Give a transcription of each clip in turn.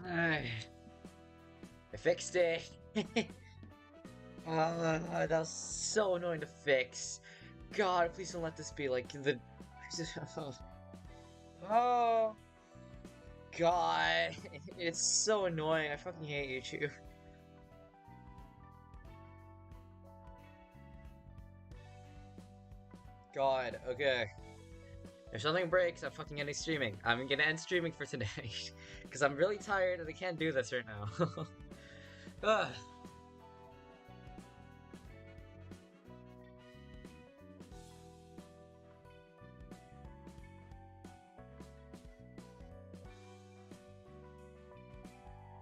I fixed it. That was so annoying to fix. God, please don't let this be like the. Oh God, it's so annoying. I fucking hate YouTube. God, okay. If something breaks, I'm fucking ending streaming. I'm gonna end streaming for today. Because I'm really tired and I can't do this right now. Ugh.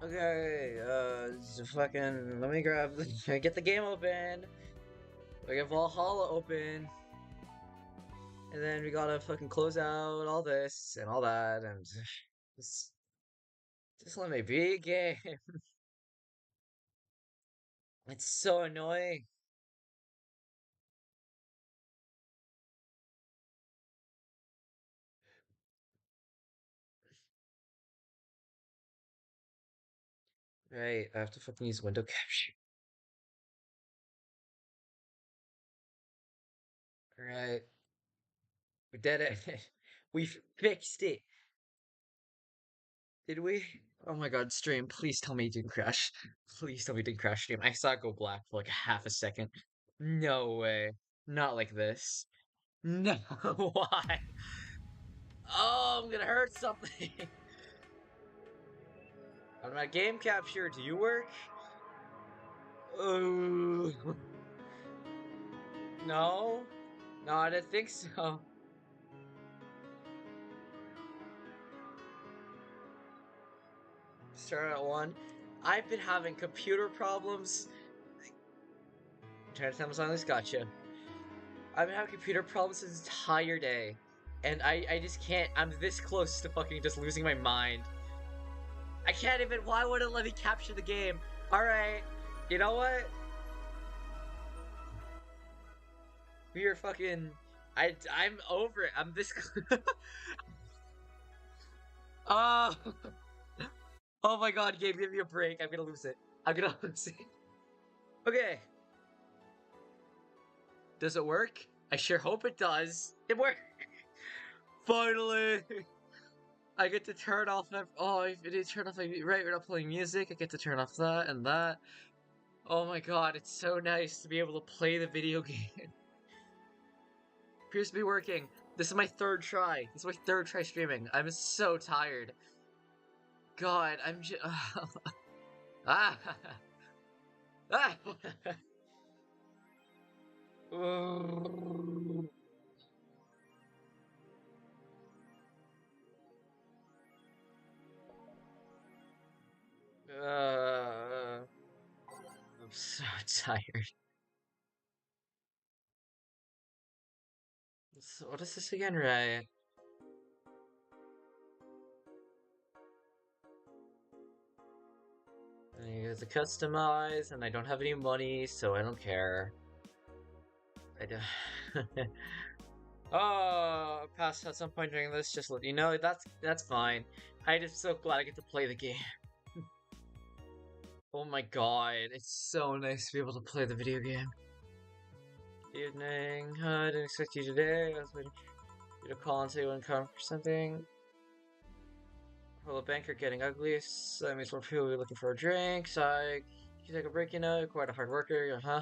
Okay, fucking, let me grab get the game open. We get Valhalla open. And then we gotta fucking close out all this and all that and just, just let me be a game. It's so annoying. Right, I have to fucking use window capture. Right, we did it. We fixed it. Did we? Oh my god, stream, please tell me you didn't crash. Please tell me you didn't crash stream. I saw it go black for like half a second. No way. Not like this. No, why? Oh, I'm gonna hurt something. I'm at game capture. Do you work? Oh, no. No, I didn't think so. Start at 1. I've been having computer problems. Trying to tell me something's gotcha. I've been having computer problems this entire day. And I just can't. I'm this close to fucking just losing my mind. I can't even. Why wouldn't it let me capture the game? Alright. You know what? We are fucking. I'm over it. I'm this. Oh. Oh my god, Gabe, give me a break. I'm gonna lose it. I'm gonna lose it. Okay. Does it work? I sure hope it does. It worked. Finally. I get to turn off. Oh, I did turn off. Right, we're not playing music. I get to turn off that and that. Oh my god, it's so nice to be able to play the video game. Appears to be working. This is my third try. This is my third try streaming. I'm so tired. God, I'm just. Ah. Ah. I'm so tired. So what is this again, right? And you have to customize, and I don't have any money, so I don't care. I don't. Oh, past at some point during this, just let you know that's fine. I just so glad I get to play the game. Oh my god, it's so nice to be able to play the video game. Evening, I didn't expect you today. I was waiting for you to call and say you wouldn't come for something. Well, the banker getting ugly, so that means more people will be looking for a drink. So you take a break, you know, you're quite a hard worker, huh?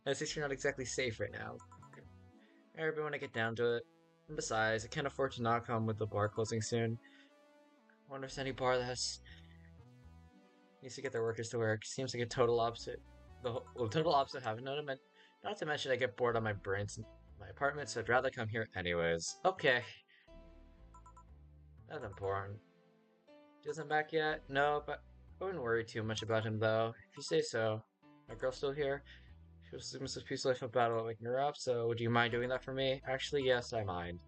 And since you're not exactly safe right now. Everyone want to get down to it. And besides, I can't afford to not come with the bar closing soon. I wonder if there's any bar that needs to get their workers to work. Seems like a total opposite. Total opposite having not to mention I get bored on my brains in my apartment, so I'd rather come here anyways. Okay. That's important. He isn't back yet? No, but I wouldn't worry too much about him though. If you say so. My girl's still here. She was Mrs. Peaceful Life about waking her up, so would you mind doing that for me? Actually, yes, I mind.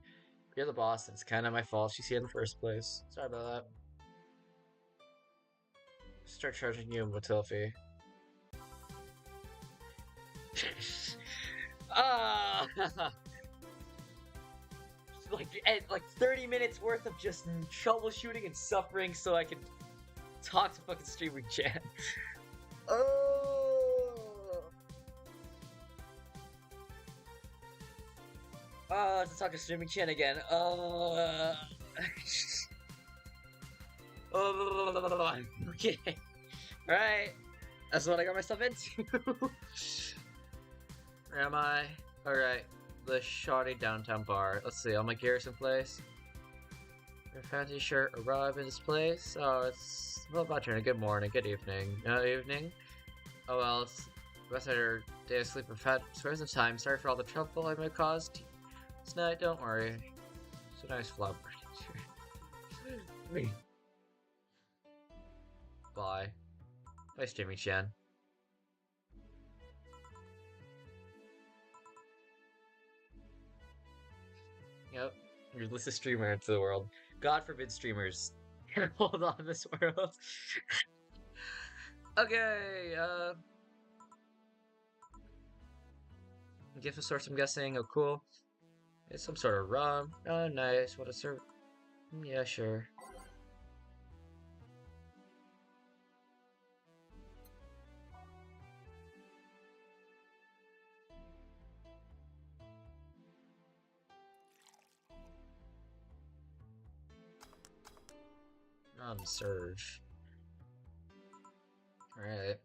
You're the boss, and it's kinda my fault she's here in the first place. Sorry about that. Start charging you a motel fee. Ah! like 30 minutes worth of just troubleshooting and suffering so I can Talk to fucking streaming chat. Oh. To talk to streaming chat again. Okay. Alright. That's what I got myself into. Where am I? Alright. The shoddy downtown bar. Let's see, on my Garrison place. Your fancy shirt arrived in this place. Oh, it's well about turn. Good morning, good evening. Evening? Oh well, it's the rest of your day of sleep. I've had some time. Sorry for all the trouble I may have caused tonight. Don't worry. It's a nice flower. Bye. Nice Jimmy Chan. Yep. You're the listed streamer into the world. God forbid streamers can hold on this world. Okay, gift of sorts, I'm guessing. Oh, cool. It's some sort of rum. Oh, nice. What a serve. Yeah, sure. Serve. Alright.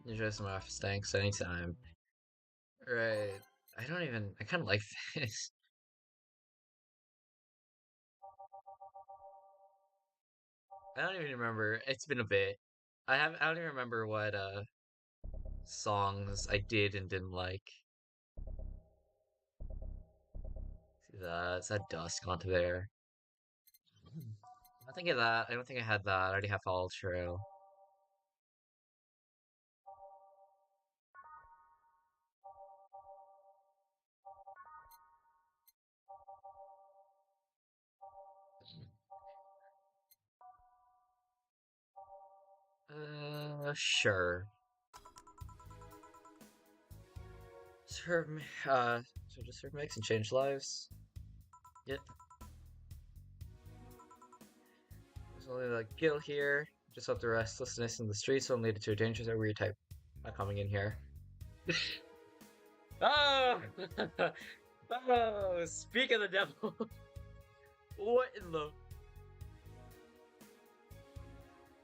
Enjoy some office. Thanks anytime. Right. I kind of like this. I don't even remember. It's been a bit. I don't even remember what songs I did and didn't like. See that? It's that dusk onto there. I think of that. I don't think I had that. I already have Fall Trail. Sure. Serve me. So just serve mix and change lives. Yep. There's only like Gil here. Just hope the restlessness in the streets won't lead to a dangerous or weird type not coming in here. Oh! Oh, speak of the devil. What in the...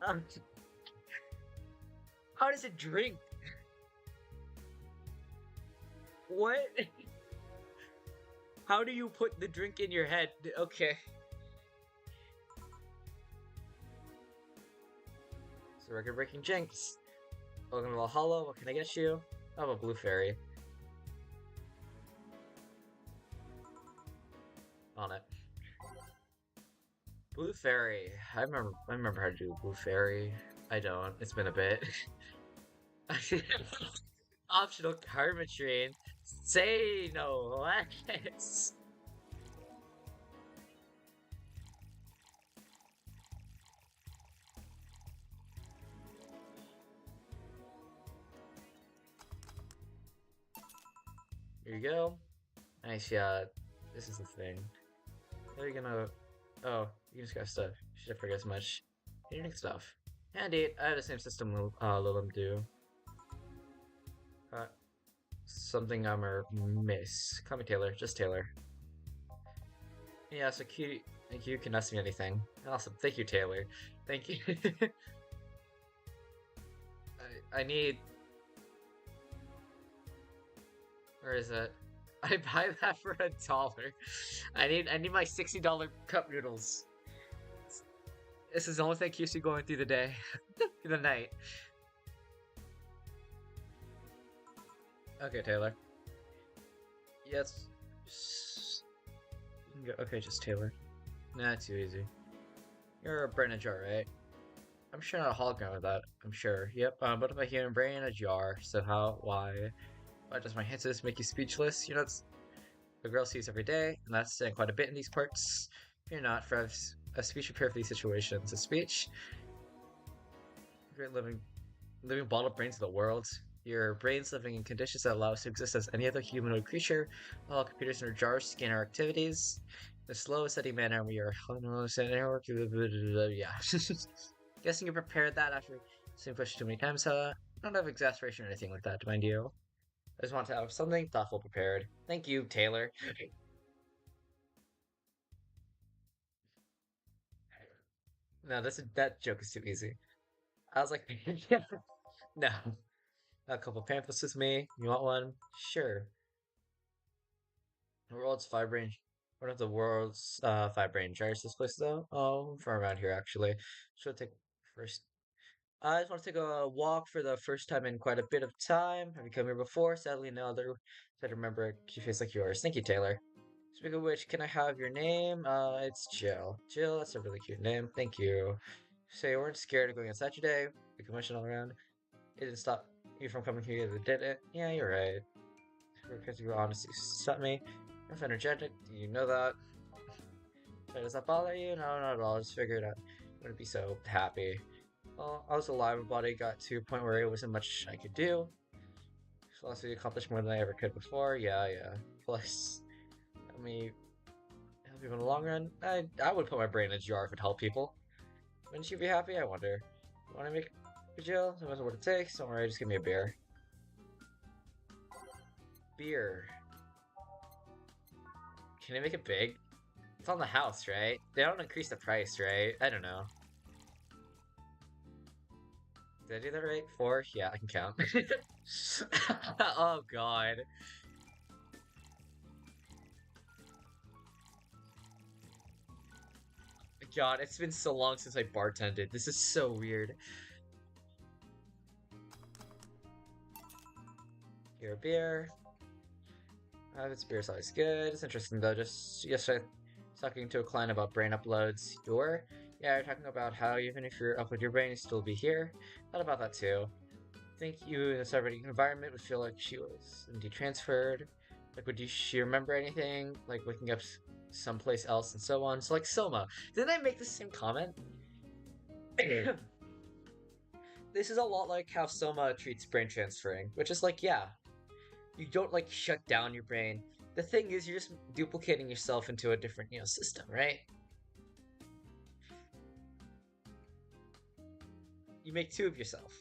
Um, how does it drink? What? How do you put the drink in your head? Okay. So record-breaking Jinx. Welcome to Valhalla. What can I get you? I have a blue fairy. On it. Blue fairy. I remember how to do blue fairy. I don't. It's been a bit. Optional karma train. Say no less. Here you go. Nice, yeah. This is the thing. How are you gonna... Oh, you just got stuff. Should forget as much. Unique stuff. Handy. I have the same system Lilim do. Something I'm or miss. Call me Taylor. Just Taylor. Yeah, so Q, thank you. Can ask me anything. Awesome. Thank you, Taylor. Thank you. I need... Where is it? I buy that for $1. I need my $60 cup noodles. This is the only thing keeps you going through the day, through the night. Okay, Taylor. Yes. Okay, just Taylor. Nah, too easy. You're a brain in a jar, right? I'm sure not a hologram with that. I'm sure. Yep. But if a human brain in a jar, so how? Why? Why does my hints make you speechless? You know, it's a girl sees every day, and that's saying quite a bit in these parts. You're not for a speech prepared for these situations. A speech. Great living bottled brains of the world. Your brain's living in conditions that allow us to exist as any other humanoid creature. All computers in our jars scan our activities. In a slow, steady manner, we are yeah. Guessing you prepared that after seeing push too many times. I don't have exasperation or anything like that, mind you. I just want to have something thoughtful prepared. Thank you, Taylor. No, that joke is too easy. I was like, no. A couple pamphlets with me. You want one? Sure. The world's five brain. One of the world's five brain gyres this place though. Oh, from around here actually. Should take first. I just want to take a walk for the first time in quite a bit of time. Have you come here before? Sadly, no other. I remember a cute face like yours. Thank you, Taylor. Speaking of which, can I have your name? It's Jill. Jill, that's a really cute name. Thank you. So you weren't scared of going outside today? The commotion all around. It didn't stop you from coming here, did it? Yeah, you're right. Because you honestly stopped me. I'm energetic. Do you know that? So does that bother you? No, not at all. I just figured I wouldn't be so happy. Well, I was alive. My body got to a point where it wasn't much I could do. So honestly, accomplished more than I ever could before. Yeah, yeah. Plus, I mean, help people in the long run. I would put my brain in a jar if it helped people. Wouldn't you be happy? I wonder. You want to make a Jill? No matter what it takes. Don't worry. Just give me a beer. Beer. Can I make it big? It's on the house, right? They don't increase the price, right? I don't know. Did I do that right? 4? Yeah, I can count. Oh god. God, it's been so long since I bartended. This is so weird. Here, a beer. This beer's always good. It's interesting though. Just yesterday, talking to a client about brain uploads. Yeah, you're talking about how even if you're upload your brain, you still be here. Thought about that too. Think you in a separating environment would feel like she was indeed transferred. Like, she remember anything? Like waking up someplace else and so on. So like Soma, didn't I make the same comment? This is a lot like how Soma treats brain transferring, which is like, yeah, you don't like shut down your brain. The thing is, you're just duplicating yourself into a different, system, right? You make two of yourself.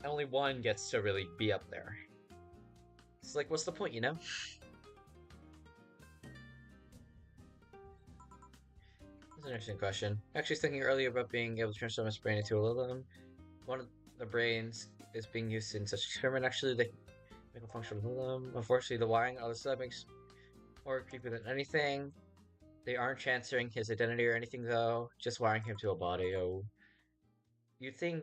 And only one gets to really be up there. It's like, what's the point, you know? That's an interesting question. Actually, was thinking earlier about being able to transform my brain into a little. One of the brains is being used in such experiment. Actually, they make a functional Lilum. Unfortunately, the wiring on the other side makes more creepy than anything. They aren't transferring his identity or anything, though. Just wiring him to a body. Oh, you'd think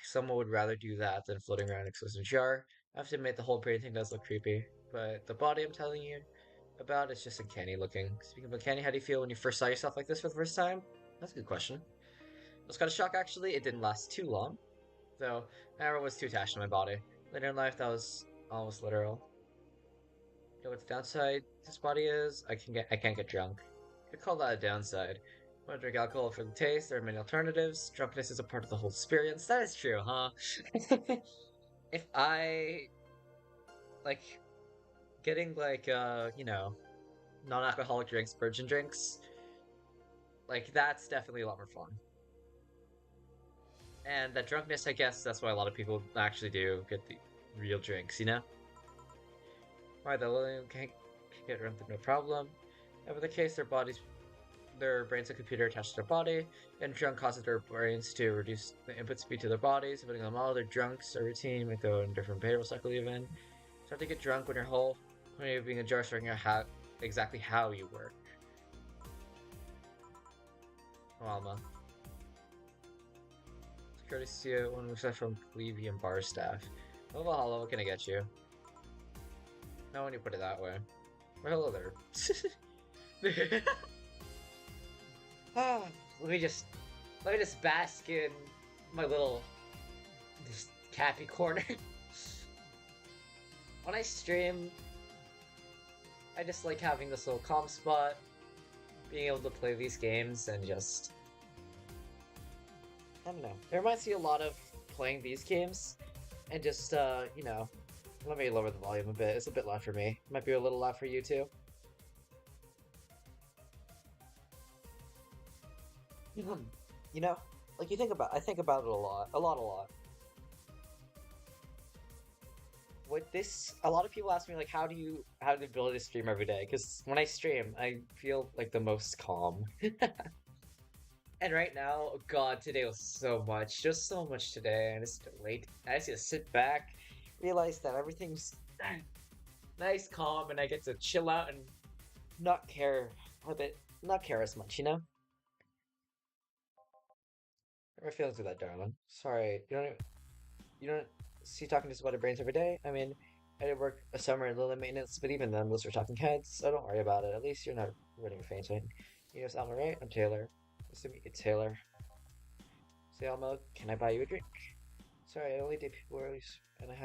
someone would rather do that than floating around next to a jar. I have to admit, the whole brain thing does look creepy. But the body I'm telling you about is just uncanny looking. Speaking of uncanny, how do you feel when you first saw yourself like this for the first time? That's a good question. I was kind of shocked, actually. It didn't last too long. Though, I never was too attached to my body. Later in life, that was almost literal. You know what the downside to this body is? I can't get drunk. You could call that a downside. Want to drink alcohol for the taste? There are many alternatives. Drunkenness is a part of the whole experience. That is true, huh? If I like getting like non-alcoholic drinks, virgin drinks, like that's definitely a lot more fun. And that drunkenness, I guess, that's why a lot of people actually do get the real drinks, you know? Why the Lillian can't get drunk no problem. Whatever the case, their brains a computer attached to their body, and drunk causes their brains to reduce the input speed to their bodies, depending on all their drunks or routine might go in a different behavioral cycle even. Start to get drunk when you're being a jar, figuring out exactly how you work. Alma. Courtesy of one except from plebeian bar staff. Oh, Valhalla, what can I get you? No, when you put it that way. Well, hello there. Ah, let me just bask in my little happy corner. When I stream, I just like having this little calm spot, being able to play these games and just, I don't know. It reminds me a lot of playing these games and just, let me lower the volume a bit. It's a bit loud for me. Might be a little loud for you too. You know, Like I think about it a lot, a lot. With this, a lot of people ask me like, how do you build a stream every day? Because when I stream, I feel like the most calm. And right now, oh God, today was so much, just so much today, and it's late. I just need to sit back, realize that everything's nice, calm, and I get to chill out and not care a bit, not care as much, you know? My feelings with that, darling. Sorry, you don't see talking to us about our brains every day. I mean, I did work a summer in Lily maintenance, but even then, those are talking heads, so don't worry about it. At least you're not running or fainting. You know, Alma, right? I'm Taylor. Nice to meet you, Taylor. Say, Alma, can I buy you a drink? Sorry, I only date people early, and and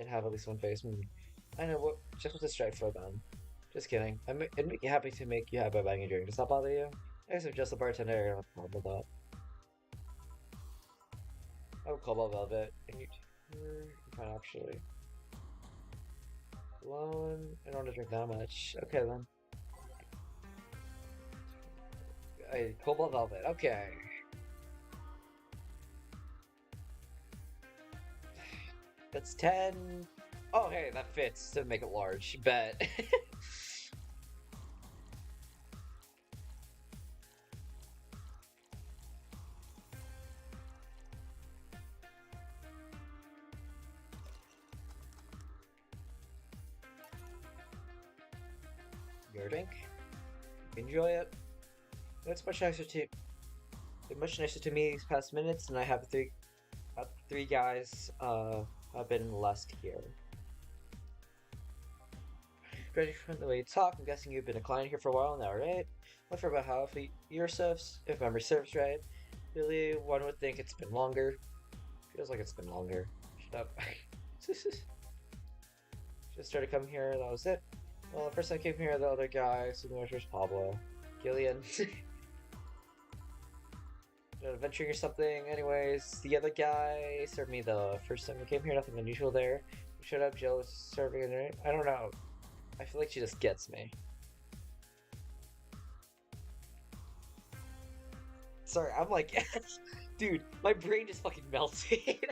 have at least one face. I know what. Just what to strive for, then. Just kidding. I'd make you happy to make you happy by buying a drink. Does that bother you? I guess I'm just a bartender. I don't have a problem with that. I would Cobalt Velvet. And you can actually. Alone. I don't want to drink that much. Okay then. I Cobalt Velvet. Okay. That's 10. Oh, hey, that fits to make it large. Bet. Your drink. Enjoy it. It's much nicer to much nicer to me these past minutes, and I have three guys have been last here. Ready for the way to talk. I'm guessing you've been a client here for a while now, right? Well, for about half a year serves, if memory serves right. Really, one would think it's been longer. Feels like it's been longer. Shut up. Just started coming here, that was it. Well, the first time I came here, the other guy, so the was Pablo. Gillian. Adventuring or something. Anyways, the other guy served me the first time we came here, nothing unusual there. We showed up, Jill was serving it. I don't know. I feel like she just gets me. Sorry, I'm like, dude, my brain just fucking melted.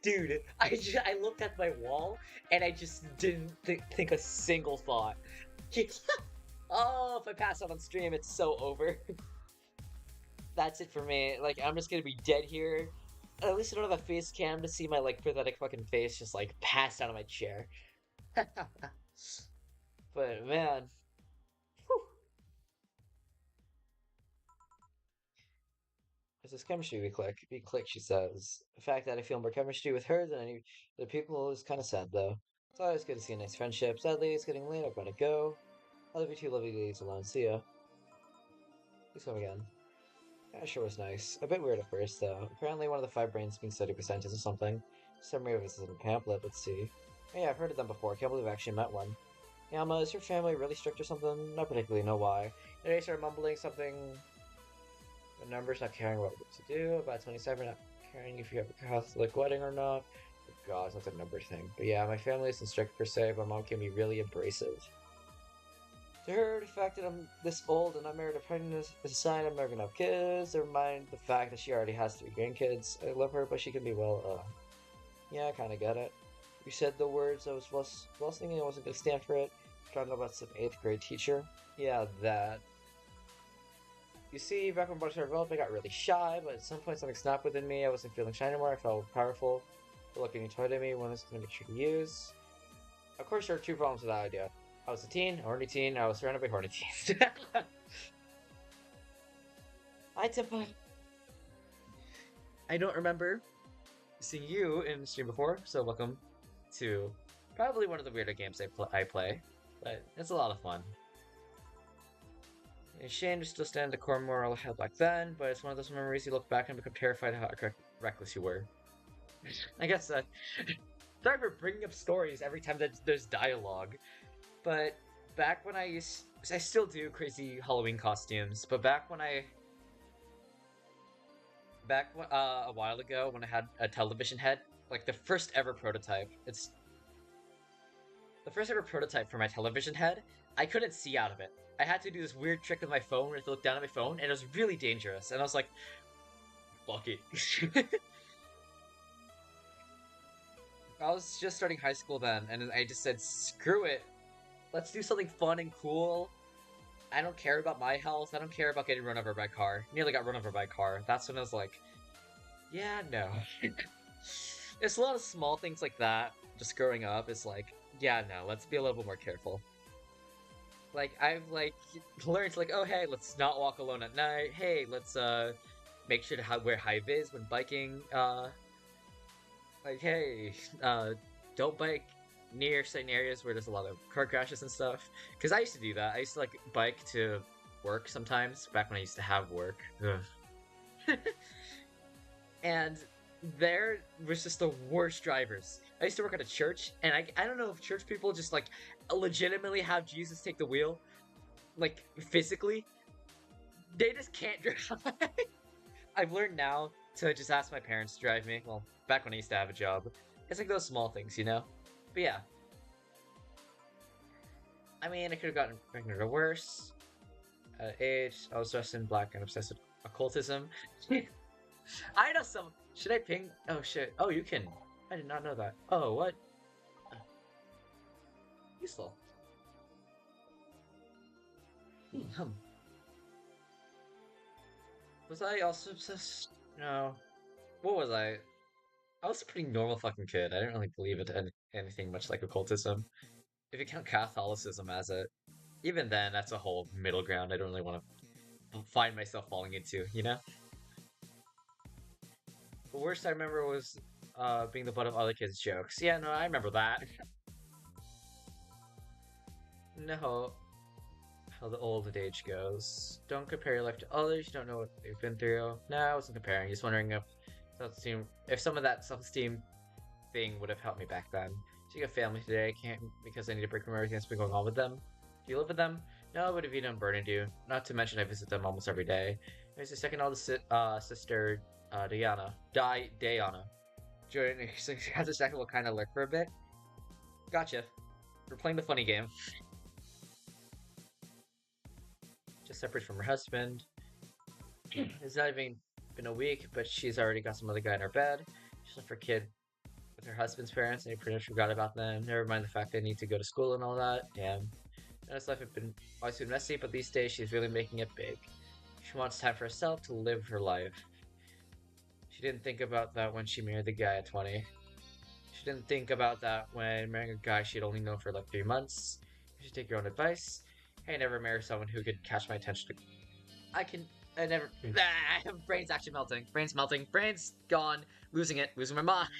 Dude, I looked at my wall and I just didn't think a single thought. Oh, if I pass out on stream, it's so over. That's it for me. Like, I'm just gonna be dead here. At least I don't have a face cam to see my, like, pathetic fucking face just, like, passed out of my chair. But, man. Whew. It's this chemistry we click. We click, she says. The fact that I feel more chemistry with her than any other people is kind of sad, though. It's always good to see a nice friendship. Sadly, it's getting late. I've gotta go. I'll leave you two lovely ladies alone. See ya. Please come again. Yeah, sure was nice. A bit weird at first, though. Apparently one of the five brains being studied for scientists or something. Summary of this is in a pamphlet, let's see. Oh yeah, I've heard of them before. Can't believe I actually met one. Yama, is your family really strict or something? Not particularly, know why. And they start mumbling something. The numbers not caring what to do. About 27, not caring if you have a Catholic wedding or not. Oh god, it's not a number thing. But yeah, my family isn't strict per se, but mom can be really abrasive. To her, the fact that I'm this old and not married or pregnant is a sign I'm never gonna have kids. Never mind the fact that she already has 3 grandkids. I love her, but she can be yeah, I kinda get it. You said the words I was thinking I wasn't gonna stand for it. Talking about some 8th grade teacher. Yeah, that. You see, back when Bugs developed, I got really shy, but at some point something snapped within me. I wasn't feeling shy anymore. I felt powerful. The look any toy to me, one is going to make sure to use. Of course, there are 2 problems with that idea. I was a teen, a horny teen, I was surrounded by horny teens. Hi, Timpa. I don't remember seeing you in the stream before, so welcome to probably one of the weirder games I play, but it's a lot of fun. It's a shame to still stand the core moral I had back then, but it's one of those memories you look back and become terrified how reckless you were. I guess that. Sorry for bringing up stories every time that there's dialogue, but back when I still do crazy Halloween costumes, but a while ago when I had a television head, like the first ever prototype, it's the first ever prototype for my television head, I couldn't see out of it. I had to do this weird trick with my phone where I had to look down at my phone, and it was really dangerous. And I was like, fuck it. I was just starting high school then, and I just said, screw it. Let's do something fun and cool. I don't care about my health. I don't care about getting run over by a car. Nearly got run over by a car. That's when I was like, yeah, no. It's a lot of small things like that. Just growing up, it's like, yeah, no. Let's be a little bit more careful. Like I've like learned like, oh hey, let's not walk alone at night. Hey, let's make sure to wear high vis when biking. Like hey, uh, don't bike near certain areas where there's a lot of car crashes and stuff. Because I used to do that. I used to like bike to work sometimes back when I used to have work. And there was just the worst drivers. I used to work at a church, and I don't know if church people just like legitimately have Jesus take the wheel, like physically. They just can't drive. I've learned now to just ask my parents to drive me. Well, back when I used to have a job, it's like those small things, you know. But yeah, I mean, I could have gotten pregnant or worse. At age, I was dressed in black and obsessed with occultism. I know some. Should I ping? Oh shit. Oh, you can. I did not know that. Oh, what? Useful. Hmm. Was I also obsessed? No. What was I? I was a pretty normal fucking kid. I didn't really believe in anything much like occultism. If you count Catholicism as it, even then, that's a whole middle ground I don't really want to find myself falling into, you know? The worst I remember was being the butt of other kids' jokes. Yeah, no, I remember that. No, how the old age goes. Don't compare your life to others. You don't know what they've been through. No, I wasn't comparing. Just wondering if self-esteem, if some of that self-esteem thing would have helped me back then. So you got family today. I can't because I need to break from everything that's been going on with them. Do you live with them? No, but if you don't burden you. Not to mention I visit them almost every day. There's a second oldest sister, Diana. Jordan has a second will kind of lurk for a bit. Gotcha. We're playing the funny game. Just separated from her husband. It's not even been a week, but she's already got some other guy in her bed. She's left her kid with her husband's parents, and he pretty much forgot about them. Never mind the fact they need to go to school and all that. Damn. Notice life had been always been messy, but these days she's really making it big. She wants time for herself to live her life. She didn't think about that when she married the guy at 20. She didn't think about that when marrying a guy she'd only known for like 3 months. You should take your own advice. Hey, never marry someone who could catch my attention. I can. I never. Brain's actually melting. Brain's melting. Brain's gone. Losing it. Losing my mind.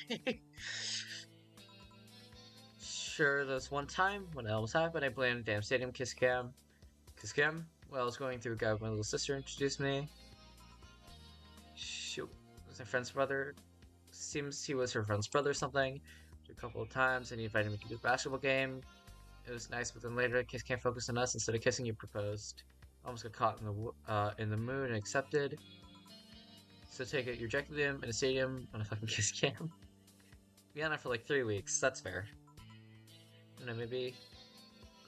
Sure, there's one time when it almost happened. I blamed damn stadium kiss cam. Kiss cam? Well, I was going through a guy with my little sister introduced me. Shoot. It was my friend's brother. Seems he was her friend's brother or something. A couple of times, and he invited me to do a basketball game. It was nice, but then later, kiss can't focus on us. Instead of kissing, you proposed. Almost got caught in the mood and accepted. So take it, you rejected him in a stadium on a fucking kiss cam. Be on it for like 3 weeks. That's fair. I don't know, maybe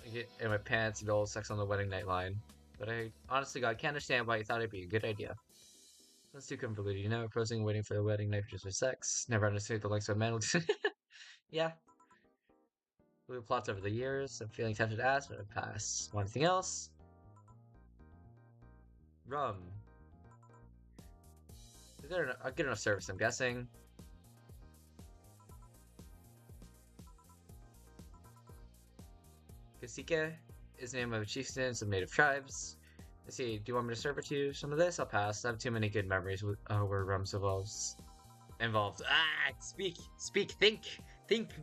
I get in my pants and old sex on the wedding night line. But I honestly, God, can't understand why you thought it'd be a good idea. That's too convoluted, you know? Proposing and waiting for the wedding night just for sex. Never understood the likes of a man. Yeah. Blue plots over the years. I'm feeling tempted to ask, but I pass. Want anything else? Rum. A good enough service, I'm guessing. Kasike is the name of a chieftain of some native tribes. Let's see, do you want me to serve it to you? Some of this? I'll pass. I have too many good memories with, where rum's involved. Ah! Speak, think,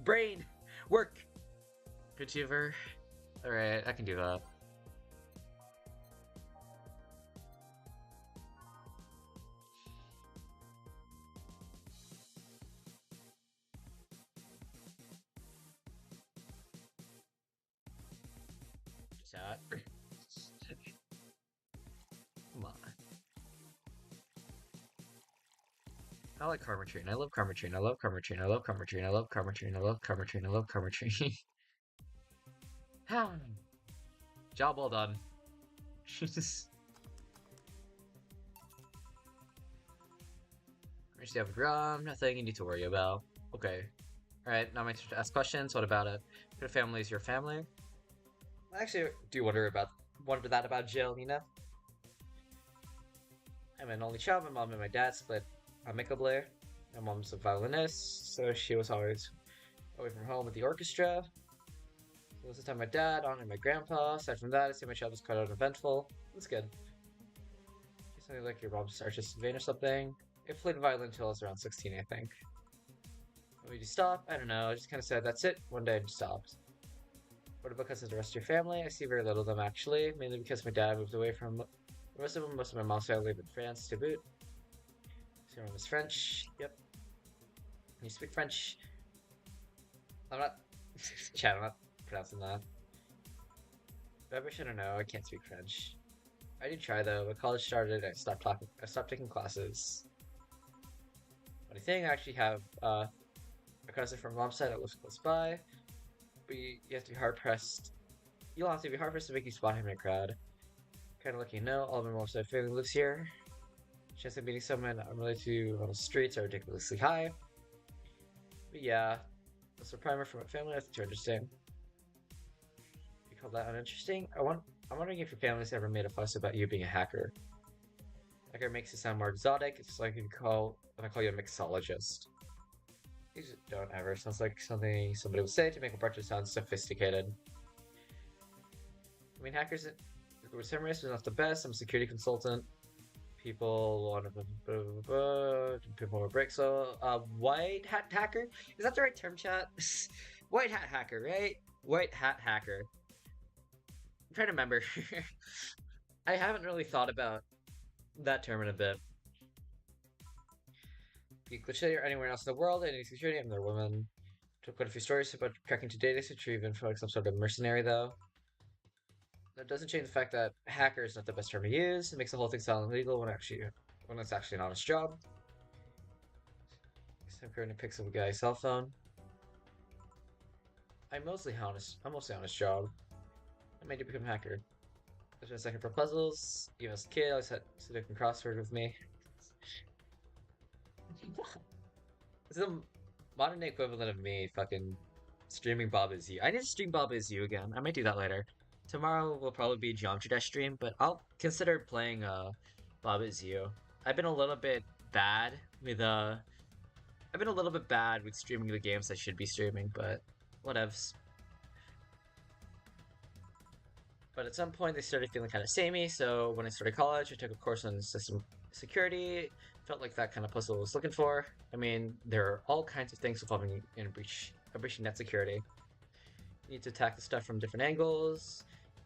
brain, work. Good Hoover. Alright, I can do that. Chat. Come on. I like Karma Train. I love Karma Train. I love Karma Train. I love Karma Train. I love Karma Train. I love Karma Train. I love Karma Train. Job well done. Just you have a drum, nothing you need to worry about. Okay. Alright, now my turn to ask questions. What about it? What kind of family is your family? I actually do wonder that about Jill, you know? I'm an only child. My mom and my dad split amicably. My mom's a violinist, so she was always away from home with the orchestra. So this time my dad, honoring my grandpa. Aside from that, I see my child was quite uneventful. That's good. Something like your mom's artistic vein or something. I played violin until I was around 16, I think. When did you stop? I don't know. I just kind of said, that's it. One day I just stopped. What about because of the rest of your family? I see very little of them actually, mainly because my dad moved away from the rest of them. Most of my mom's family live in France to boot. So your mom is French. Yep. You speak French. I'm not. Chat, I'm not pronouncing that. But I don't know. I can't speak French. I did try though. When college started, I stopped talking. I stopped taking classes. Funny thing, I actually have a cousin from mom's side that lives close by. But you have to be hard pressed. You'll have to be hard pressed to make you spot him in a crowd. Kind of lucky, no. All of my mom's side family lives here. Chance of meeting someone I'm related to on the streets are ridiculously high. But yeah, that's a primer for my family. I think you understand. You call that uninteresting? I'm wondering if your family's ever made a fuss about you being a hacker. Hacker makes it sound more exotic. It's like if I call you a mixologist. You just don't ever. Sounds like something somebody would say to make a breakfast sound sophisticated. I mean, hackers with Semrush is not the best. I'm a security consultant. People want to people want to break. So, white hat hacker is that the right term, chat? White hat hacker, right? White hat hacker. I'm trying to remember. I haven't really thought about that term in a bit. Be glitchy or anywhere else in the world, any security, I'm their woman. Took quite a few stories about cracking to data to retrieve info like some sort of mercenary, though. That doesn't change the fact that hacker is not the best term to use. It makes the whole thing sound illegal when it's actually an honest job. I'm currently pics of a guy's cell phone. I'm mostly honest job. I made you become a hacker. There's been a second for puzzles. Even as a kid, I always had Sudoku crossword with me. This is the modern day equivalent of me fucking streaming Bob Is You. I need to stream Bob Is You again. I might do that later. Tomorrow will probably be Geometry Dash stream, but I'll consider playing Bob Is You. I've been a little bit bad with I've been a little bit bad with streaming the games I should be streaming, but whatevs. But at some point they started feeling kind of samey, so when I started college, I took a course on system security. Felt like that kind of puzzle I was looking for. I mean, there are all kinds of things involving in a breaching net security. You need to attack the stuff from different angles,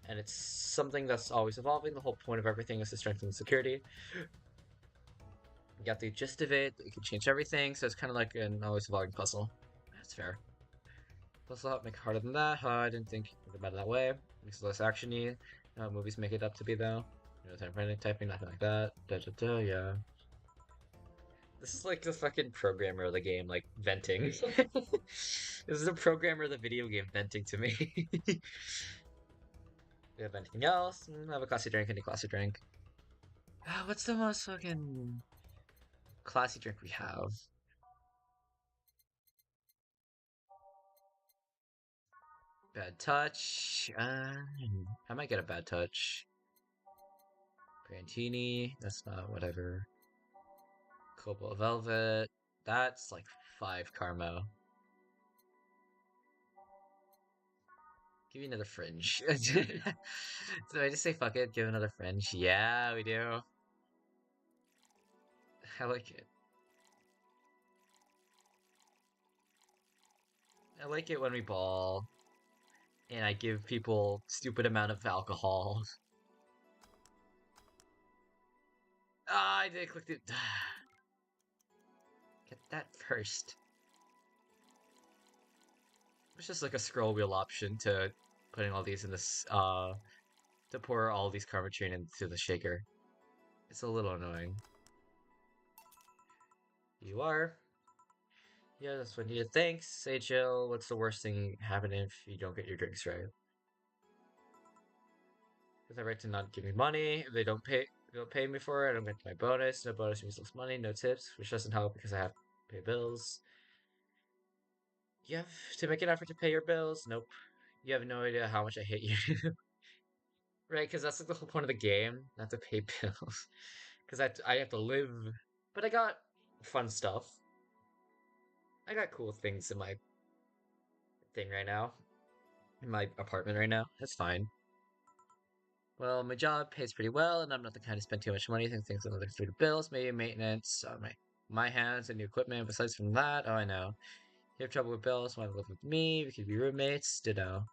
and it's something that's always evolving. The whole point of everything is to strengthen security. You got the gist of it, you can change everything, so it's kind of like an always evolving puzzle. That's fair. Puzzle out, make it harder than that. I didn't think about it that way. Makes it less actiony. Movies make it up to be though. Typing, nothing like that. Yeah. This is like the fucking programmer of the game, like venting. This is the programmer of the video game venting to me. Do you have anything else? Have a classy drink, any classy drink. What's the most fucking classy drink we have? Bad touch. I might get a bad touch. Grantini. That's not whatever. Cobalt Velvet. That's like 5 Carmo. Give me another fringe. Did I just say fuck it? Give another fringe. Yeah, we do. I like it. I like it when we ball. And I give people stupid amount of alcohol. Ah, I did click it. Get that first. It's just like a scroll wheel option to putting all these in this, to pour all these karma chain into the shaker. It's a little annoying. You are. Yeah, that's what needed. Thanks, HL. What's the worst thing happening if you don't get your drinks right? Is that right to not give me money if they don't pay? You don't pay me for it. I don't get my bonus. No bonus means less money. No tips, which doesn't help because I have to pay bills. You have to make an effort to pay your bills. Nope. You have no idea how much I hate you. Right? Because that's like the whole point of the game, not to pay bills. Because I have to live. But I got fun stuff. I got cool things in my thing right now. In my apartment right now. That's fine. Well, my job pays pretty well, and I'm not the kind to spend too much money on things other than food bills, maybe maintenance on my hands and new equipment. Besides from that, oh, I know. You have trouble with bills, want to live with me, we could be roommates, ditto.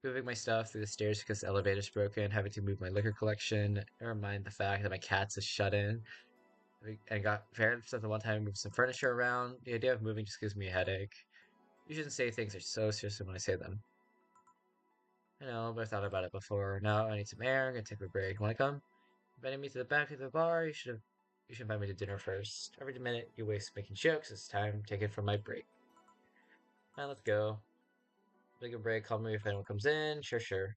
Moving my stuff through the stairs because the elevator's broken, having to move my liquor collection, never mind the fact that my cat's is shut in, and got very upset the one time I moved some furniture around. The idea of moving just gives me a headache. You shouldn't say things are so seriously when I say them. I know, but I thought about it before. Now I need some air, I'm gonna take a break. Wanna come? Inviting me to the back of the bar, you should invite me to dinner first. Every minute you waste making jokes, it's time to take it from my break. Now let's go. Take a break, call me if anyone comes in. Sure, sure.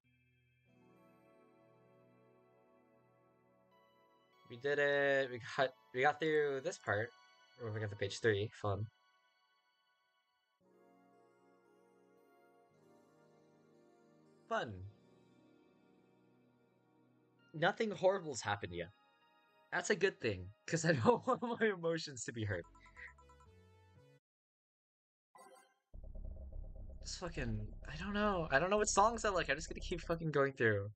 We did it. We got through this part. Or we got to page 3. Fun. Fun. Nothing horrible's happened yet. That's a good thing, because I don't want my emotions to be hurt. Just fucking I don't know. I don't know what songs I like. I'm just gonna keep fucking going through.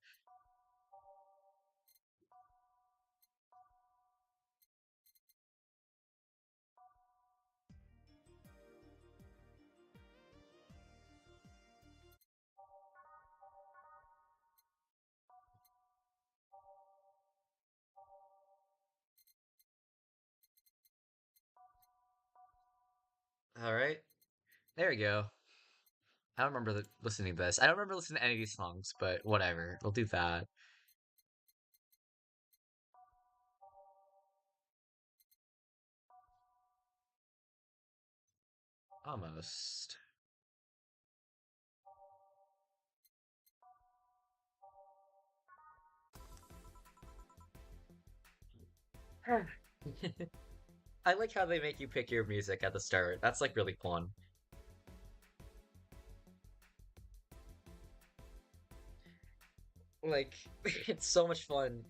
Alright. There we go. I don't remember listening to this. I don't remember listening to any of these songs, but whatever. We'll do that. Almost. I like how they make you pick your music at the start. That's like really fun. Like it's so much fun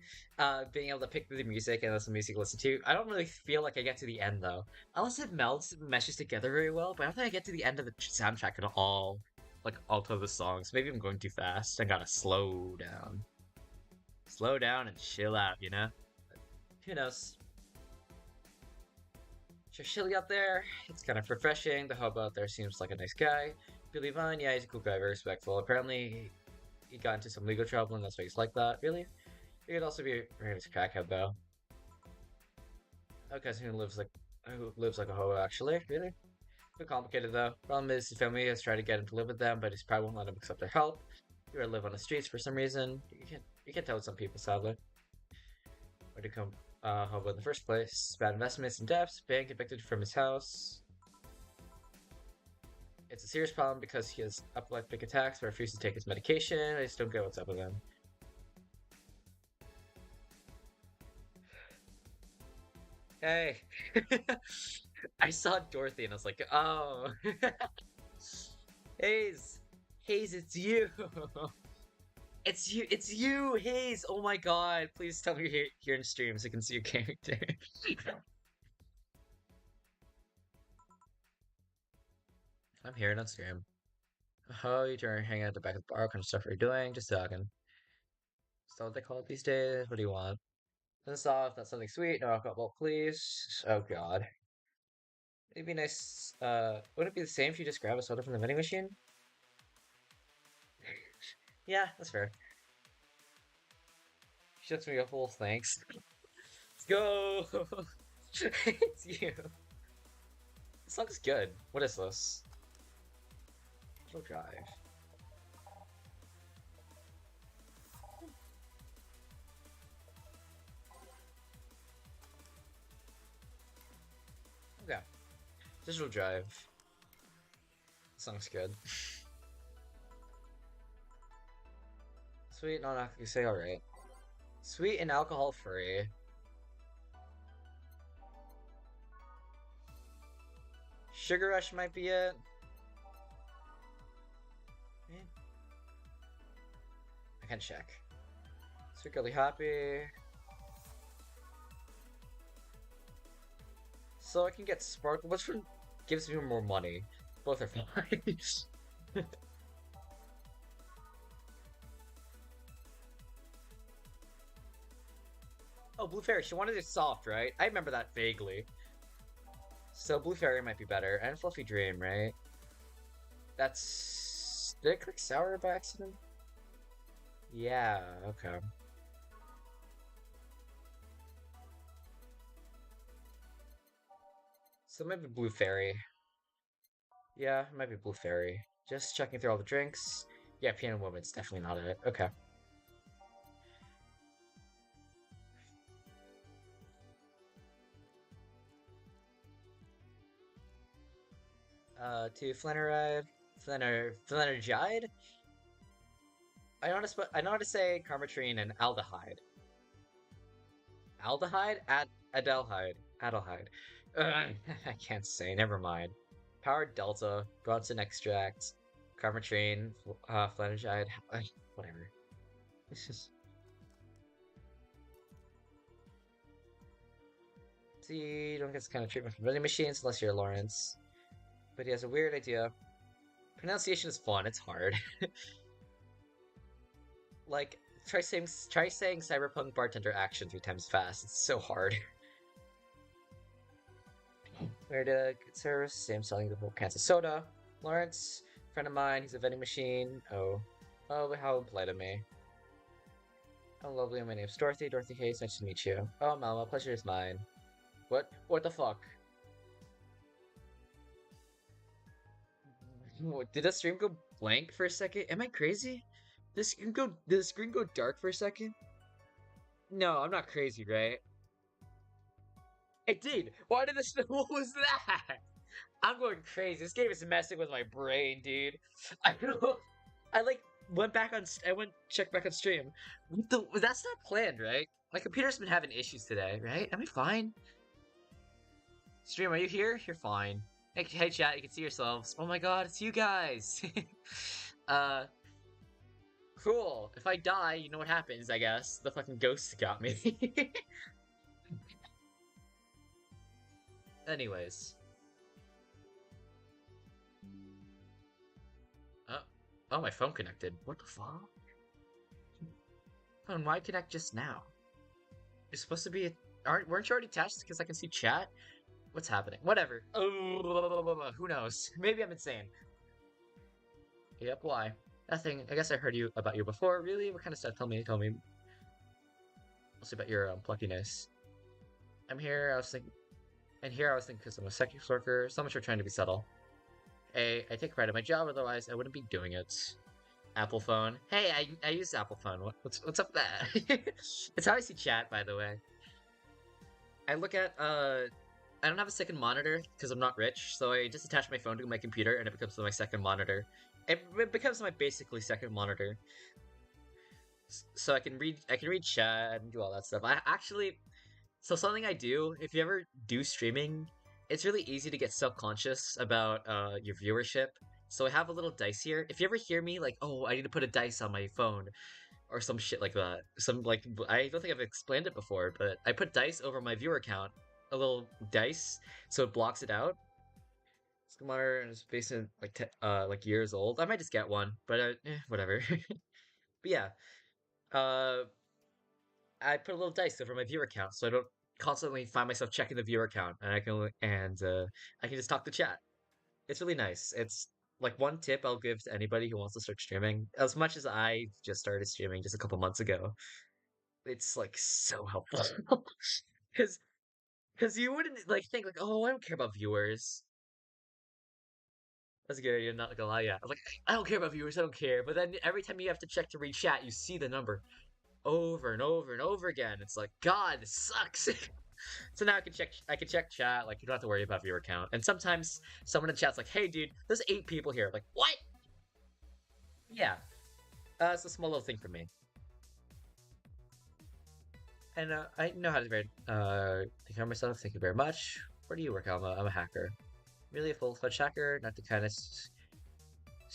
being able to pick through the music and listen to music to listen to. I don't really feel like I get to the end though. Unless it meshes together very well, but I don't think I get to the end of the soundtrack at all. Like all of the songs. Maybe I'm going too fast. I gotta slow down. Slow down and chill out, you know? Who knows? It's just chilly out there. It's kind of refreshing. The hobo out there seems like a nice guy. Billy Vine, yeah, he's a cool guy, very respectful. Apparently, he got into some legal trouble, and that's why he's like that. Really? He could also be a famous crackhead, though. Okay, so who lives like a hobo, actually. Really? Bit complicated, though. Problem is, his family has tried to get him to live with them, but his pride won't let him accept their help. He would live on the streets for some reason. You can't tell with some people, sadly. Where to come hobo in the first place? Bad investments and debts. Being evicted from his house. It's a serious problem because he has epileptic attacks but refuses to take his medication. I just don't get what's up with him. Hey, I saw Dorothy and I was like, oh, Hayes, Hayes, it's you. It's you, Hayes. Oh my God, please tell me you're here in stream so I can see your character. I'm here on stream. Oh, you trying to hang out at the back of the bar? What kind of stuff are you doing? Just talking. Is that what they call it these days? What do you want? This off, that's something sweet. No alcohol, please. Oh God. It'd be nice. Would it be the same if you just grab a soda from the vending machine? Yeah, that's fair. She looks me a full thanks. Let's go! It's you. This looks good. What is this? Go drive. Okay. Digital drive. This looks good. Sweet, no, no, you say alright. Sweet and alcohol free. Sugar Rush might be it. Man, I can check. Sweet Girly Happy. So I can get Sparkle. Which one gives me more money? Both are fine. Oh, Blue Fairy. She wanted it soft, right? I remember that vaguely. So Blue Fairy might be better. And Fluffy Dream, right? That's... Did I click Sour by accident? Yeah, okay. So maybe Blue Fairy. Yeah, it might be Blue Fairy. Just checking through all the drinks. Yeah, Piano Woman's definitely not it. Okay. To Flanneride. Flannergide? I know how to say Carmetrine and Aldehyde. Aldehyde? Adelhyde. Adelhyde. I can't say, never mind. Powered Delta, Bronson Extract, Carmetrine, Flannergide, whatever. It's just... See, you don't get this kind of treatment from vending machines unless you're Lawrence. But he has a weird idea. Pronunciation is fun, it's hard. Like, try saying Cyberpunk Bartender Action 3 times fast. It's so hard. Where to good service? Same selling the whole cans of soda. Lawrence, friend of mine, he's a vending machine. Oh. Oh, how polite of me. Oh, lovely, my name's Dorothy. Dorothy Hayes, nice to meet you. Oh, Malma, pleasure is mine. What? What the fuck? Did the stream go blank for a second? Am I crazy? Did the screen go dark for a second? No, I'm not crazy, right? It did. Why did this? What was that? I'm going crazy. This game is messing with my brain, dude. I don't. I like went back on. I went checked back on stream. That's not planned, right? My computer's been having issues today, right? Am I fine? Stream, are you here? You're fine. Hey, chat. You can see yourselves. Oh my god, it's you guys. uh, cool. If I die, you know what happens, I guess. The fucking ghosts got me. Anyways. Oh, oh, my phone connected. What the fuck? Phone, why connect just now? You're supposed to be. Weren't you already attached? Because I can see chat. What's happening? Whatever. Oh, who knows? Maybe I'm insane. Yep. Why? Nothing. I guess I heard about you before. Really? What kind of stuff? Tell me. Tell me. Mostly about your pluckiness. I'm here. I was thinking. And here I was thinking because I'm a sex worker. So much for trying to be subtle. Hey, I take pride in my job. Otherwise, I wouldn't be doing it. Apple phone. Hey, I use Apple phone. What's up with that? It's how I see chat, by the way. I look at I don't have a second monitor because I'm not rich, so I just attach my phone to my computer and it becomes my second monitor. It becomes my basically second monitor. So I can read chat and do all that stuff. I actually so something I do, if you ever do streaming, it's really easy to get self-conscious about your viewership. So I have a little dice here. If you ever hear me like, oh, I need to put a dice on my phone or some shit like that. Some like I don't think I've explained it before, but I put dice over my viewer count, a little dice, so it blocks it out. Scamater is based in like years old. I might just get one, but whatever. But yeah, uh, I put a little dice over my viewer count, so I don't constantly find myself checking the viewer count, and I can just talk to chat. It's really nice. It's like one tip I'll give to anybody who wants to start streaming. As much as I just started streaming just a couple months ago, it's like so helpful because you wouldn't like think like, oh, I don't care about viewers. That's a good idea. Not gonna lie, yeah. I was like, I don't care about viewers. I don't care. But then every time you have to check to read chat, you see the number over and over and over again. It's like, God, this sucks. So now I can check. I can check chat. Like you don't have to worry about viewer count. And sometimes someone in chat's like, "Hey, dude, there's 8 people here." I'm like, what? Yeah. It's a small little thing for me. And I know how to take care of myself. Thank you very much. Where do you work, Alma? I'm a hacker. Really a full-fledged hacker, not the kind of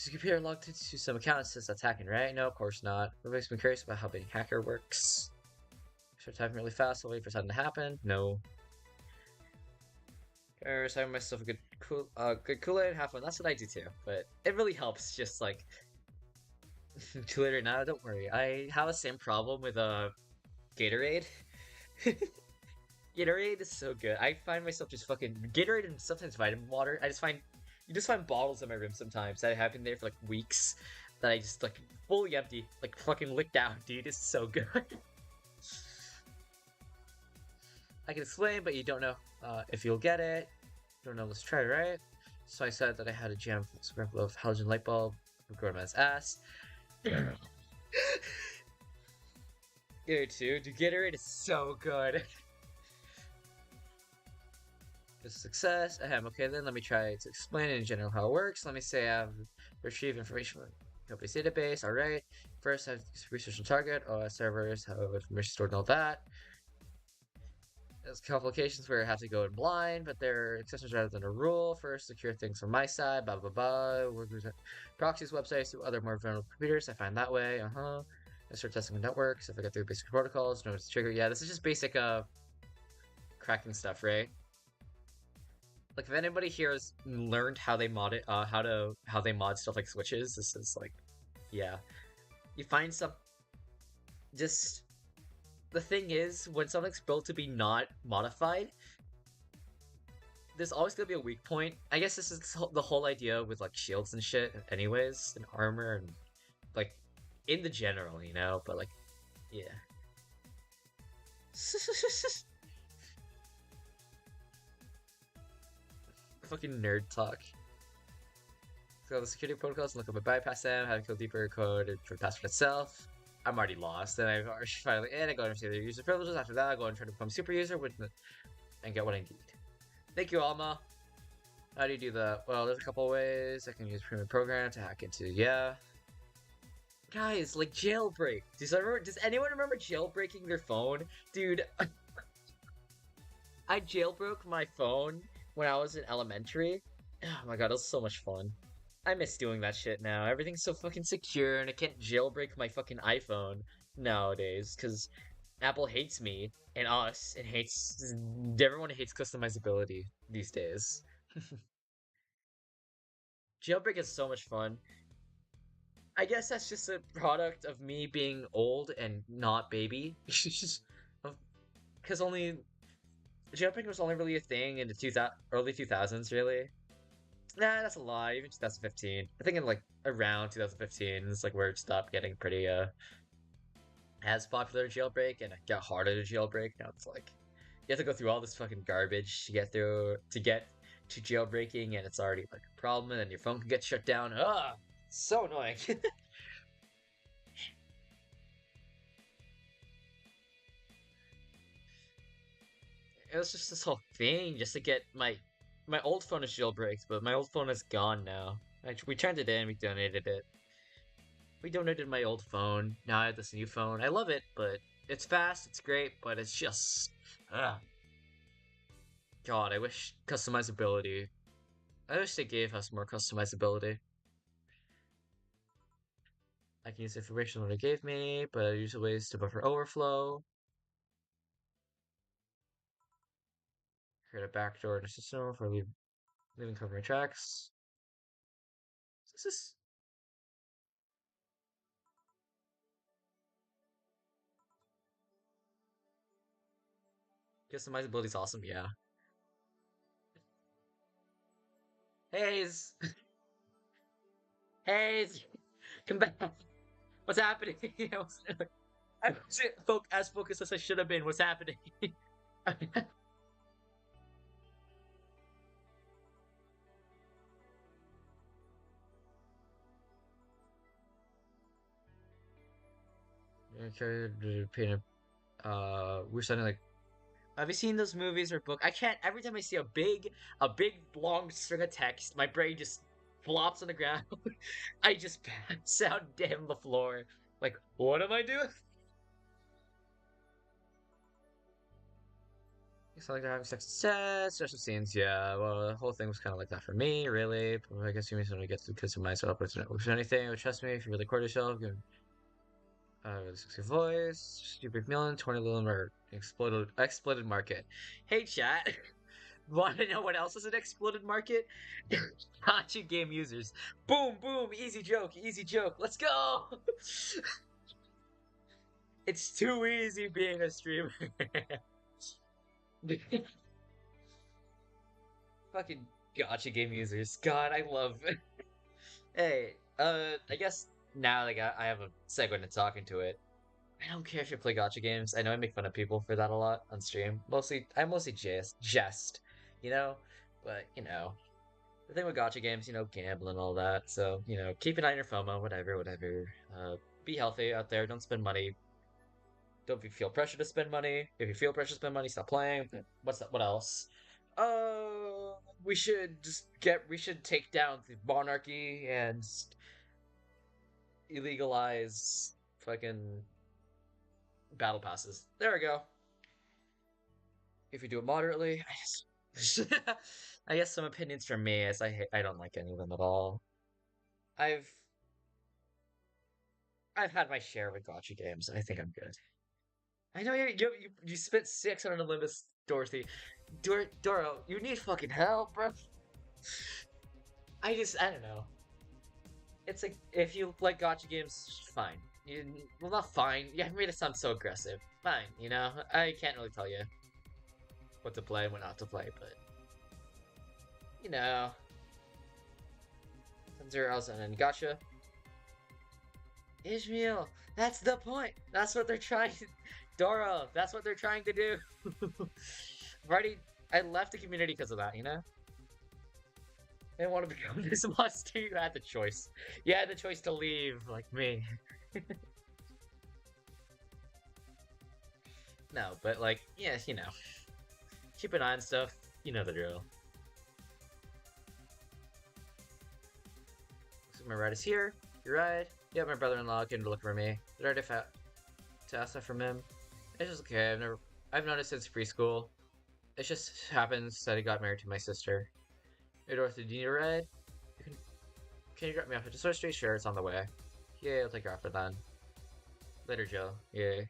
computer logged into some account says that's hacking, right? No, of course not. What makes me curious about how being a hacker works? Start typing really fast, I'll wait for something to happen. No. Or I myself a good Kool-Aid, have fun. That's what I do too. But it really helps just like Kool-Aid right now, don't worry. I have the same problem with Gatorade. Gatorade is so good. I find myself just fucking Gatorade and sometimes vitamin water. You just find bottles in my room sometimes that have been there for like weeks that I just like fully empty, like fucking licked out, dude. It's so good. I can explain, but you don't know if you'll get it. Don't know, let's try, right? So I said that I had a jam scramble of halogen light bulb from Gorman's ass. Gatorade too. Dude, Gatorade is so good. Good success. Ahem. Okay, then let me try to explain in general how it works. Let me say I've retrieved information from the company's database. All right. First, I have to research the target, OS servers, how information stored, and all that. There's complications where I have to go in blind, but there are exceptions rather than a rule. First, secure things from my side, blah blah blah. Workers proxies websites to other more vulnerable computers. I find that way. I start testing the networks. If I get through basic protocols, know it's trigger. Yeah, this is just basic cracking stuff, right? Like if anybody here has learned how they mod it, how they mod stuff like switches, this is like, yeah. You find some, just the thing is when something's built to be not modified, there's always gonna be a weak point. I guess this is the whole idea with like shields and shit, anyways, and armor and like in the general, you know. But like, yeah. Fucking nerd talk. So the security protocols, look up and bypass them, how to kill deeper code for the password itself. I'm already lost, and I've already finally I go and see their user privileges. After that, I go and try to become super user and get what I need. Thank you, Alma. How do you do that? Well, there's a couple ways. I can use premium program to hack into. Yeah. Guys, like jailbreak. Does anyone remember jailbreaking their phone? Dude, I jailbroke my phone when I was in elementary. Oh my god, it was so much fun. I miss doing that shit now. Everything's so fucking secure and I can't jailbreak my fucking iPhone nowadays because Apple hates me and us and hates everyone hates customizability these days. Jailbreak is so much fun. I guess that's just a product of me being old and not baby. Because only jailbreak was only really a thing in the early 2000s, really. Nah, that's a lie. Even 2015. I think in like around 2015 is like where it stopped getting pretty as popular jailbreak and it got harder to jailbreak. Now it's like you have to go through all this fucking garbage to get to jailbreaking and it's already like a problem and then your phone can get shut down. Ah, so annoying. It was just this whole thing just to get my old phone is jailbreaked, but my old phone is gone now. We turned it in, we donated it. We donated my old phone. Now I have this new phone. I love it, but it's fast, it's great, but it's just God, I wish customizability. I wish they gave us more customizability. I can use information that they gave me, but I use ways to buffer overflow. Create a backdoor in the system for leaving covering tracks. This is customizability is awesome, yeah. Hayes! Hayes! Come back! What's happening? I wasn't as focused as I should have been. What's happening? Okay, we're sounding like. Have you seen those movies or book? I can't. Every time I see a big long string of text, my brain just flops on the ground. I just pass out dead on the floor. Like, what am I doing? It's like they're having sex instead, special scenes, yeah. Well, the whole thing was kind of like that for me, really. But I guess you may sort of get to because of myself, but it's not anything. But trust me, if you really court yourself, you really sexy voice, stupid million, 20 little exploded market. Hey, chat. Want to know what else is an exploded market? Gotcha game users. Boom, boom, easy joke, easy joke. Let's go. It's too easy being a streamer. Fucking gotcha game users. God, I love it. Hey, I guess now like I have a segue into talking to it. I don't care if you play gotcha games. I know I make fun of people for that a lot on stream. I mostly jest, you know? But, the thing with gotcha games, gambling and all that. So, keep an eye on your FOMO, whatever, whatever. Be healthy out there. Don't spend money. Don't feel pressure to spend money. If you feel pressure to spend money, stop playing. What's that? What else? Uh, we should take down the monarchy and illegalize fucking battle passes. There we go. If you do it moderately, I guess some opinions from me is I don't like any of them at all. I've I've had my share of gotcha games, and I think I'm good. I know you spent 600 on Olympus, Dorothy. Doro, you need fucking help, bro. I don't know. It's like if you like gotcha games, fine. Well, not fine. You made it sound so aggressive. Fine, I can't really tell you what to play and what not to play, but you know, 0 and then gotcha. Ishmael, that's the point. That's what they're trying to Doro, that's what they're trying to do. I left the community because of that, I didn't want to become this monster. You had the choice. You had the choice to leave, like me. No, but like, yeah, keep an eye on stuff. You know the drill. So my ride is here. Your ride. Yeah, my brother-in-law came to look for me. Did I already to ask that from him? It's just okay. I've noticed since preschool. It just happens that he got married to my sister. Hey Dorothy, do you need a ride? Can you drop me off at the Sword Street? Sure, it's on the way. Yeah, I'll take her after then. Later, Joe. Yeah.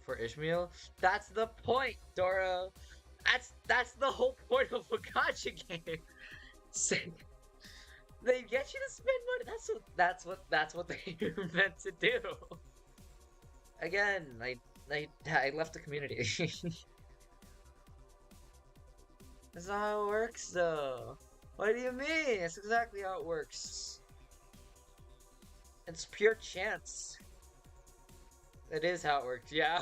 For Ishmael? That's the point, Doro! That's the whole point of a gotcha game! They get you to spend money. That's what they are meant to do. Again, I left the community. That's not how it works, though. What do you mean? That's exactly how it works. It's pure chance. It is how it works, yeah.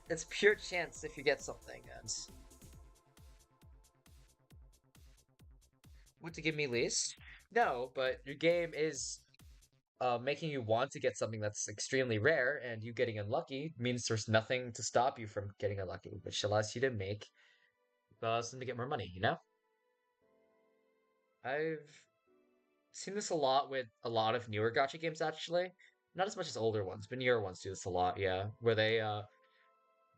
It's pure chance if you get something, and... What to give me least? No, but your game is making you want to get something that's extremely rare, and you getting unlucky means there's nothing to stop you from getting unlucky, which allows you to allows them to get more money, I've seen this a lot with a lot of newer gacha games, actually. Not as much as older ones, but newer ones do this a lot, yeah. Where they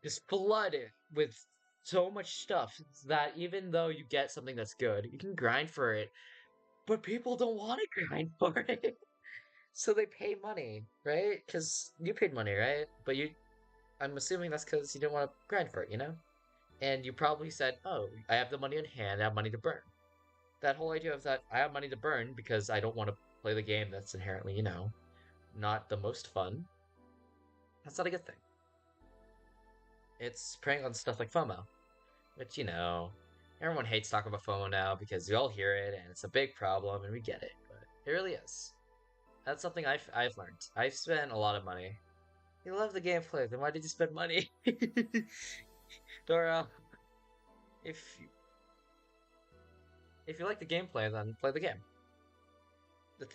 just flood it with so much stuff that even though you get something that's good, you can grind for it, but people don't want to grind for it. So they pay money, right? Because you paid money, right? But I'm assuming that's because you didn't want to grind for it, And you probably said, oh, I have the money in hand, I have money to burn. That whole idea of that I have money to burn because I don't want to play the game that's inherently, not the most fun. That's not a good thing. It's preying on stuff like FOMO, which, everyone hates talking about FOMO now because we all hear it and it's a big problem and we get it, but it really is. That's something I've learned. I've spent a lot of money. You love the gameplay, then why did you spend money? Dora, if you like the gameplay, then play the game. The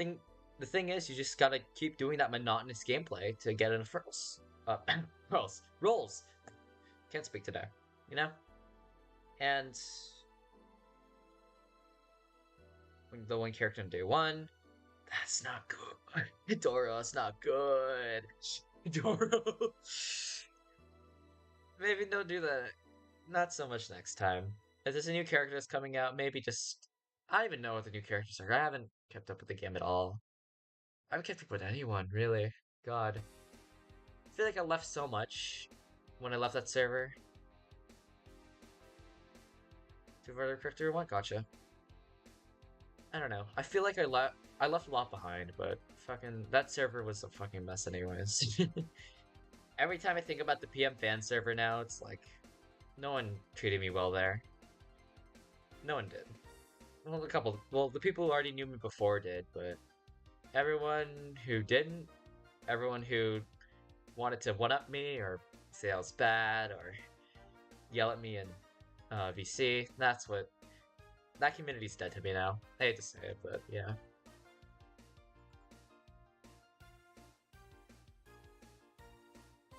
thing is, you just gotta keep doing that monotonous gameplay to get into furls. Rolls. Can't speak today, And the one character in day one, that's not good. Doro, that's not good. Doro. maybe don't do that. Not so much next time. If there's a new character that's coming out, maybe just I don't even know what the new characters are. I haven't kept up with the game at all. I haven't kept up with anyone, really. God. I feel like I left so much when I left that server. To further character one, gotcha. I don't know. I feel like I left a lot behind, but fucking that server was a fucking mess anyways. Every time I think about the PM fan server now, it's like no one treated me well there. No one did. Well, the people who already knew me before did, but everyone who didn't, everyone who wanted to one-up me or say I was bad or yell at me in VC, that community's dead to me now. I hate to say it, but yeah.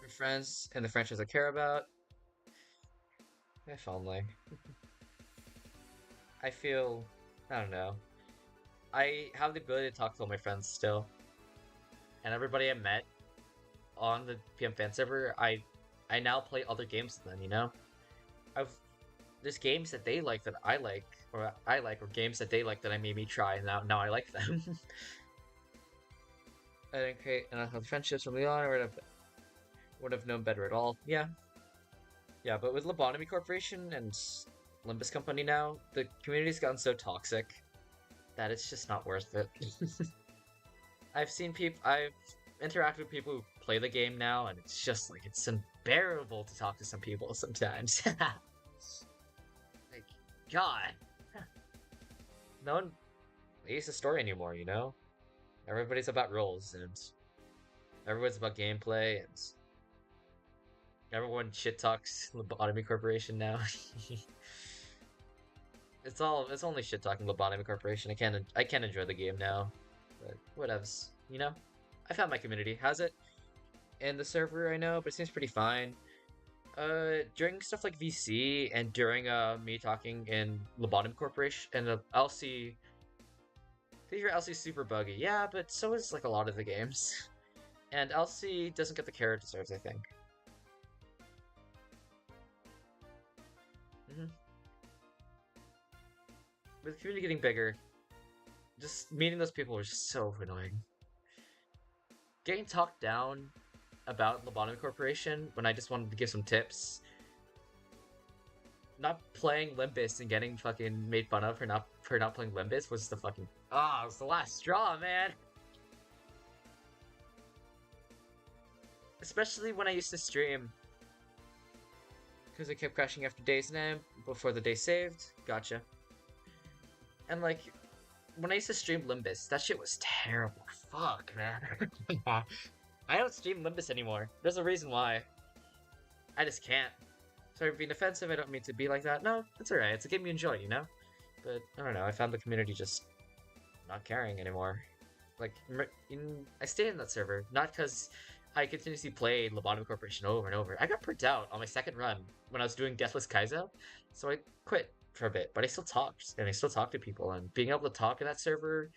Your friends and the franchise I care about, if only. I feel, I don't know. I have the ability to talk to all my friends still, and everybody I met on the PM fan server, I now play other games than them. I've there's games that they like that I like, or games that they like that I made me try, and now I like them. I didn't create enough friendships from Leon, or would have known better at all. Yeah, yeah, but with Lobotomy Corporation and Limbus Company now, the community's gotten so toxic that it's just not worth it. I've interacted with people who play the game now, and it's just like it's unbearable to talk to some people sometimes. Like, God, no one needs the story anymore. Everybody's about roles, and everyone's about gameplay, and everyone shit talks Lobotomy Corporation now. It's only shit talking Lobotomy Corporation. I can't enjoy the game now. But whatevs. I found my community. How's it in the server? I know, but it seems pretty fine. During stuff like VC and during me talking in Lobotomy Corporation and LC, these are LC super buggy. Yeah, but so is like a lot of the games. And LC doesn't get the care it deserves, I think. hmm With the community getting bigger, just meeting those people was just so annoying. Getting talked down about Lobotomy Corporation when I just wanted to give some tips. Not playing Limbus and getting fucking made fun of for not playing Limbus was the fucking it was the last straw, man. Especially when I used to stream, because it kept crashing after days name before the day saved. Gotcha. And like when I used to stream Limbus, that shit was terrible. Fuck, man. I don't stream Limbus anymore. There's a reason why. I just can't. Sorry for being offensive. I don't mean to be like that. No, it's alright. It's a game you enjoy. But I don't know. I found the community just not caring anymore. Like, I stayed in that server not because I continuously played Lobotomy Corporation over and over. I got burnt out on my second run when I was doing Deathless Kaizo, so I quit for a bit. But I still talked, and I still talk to people, and being able to talk in that server,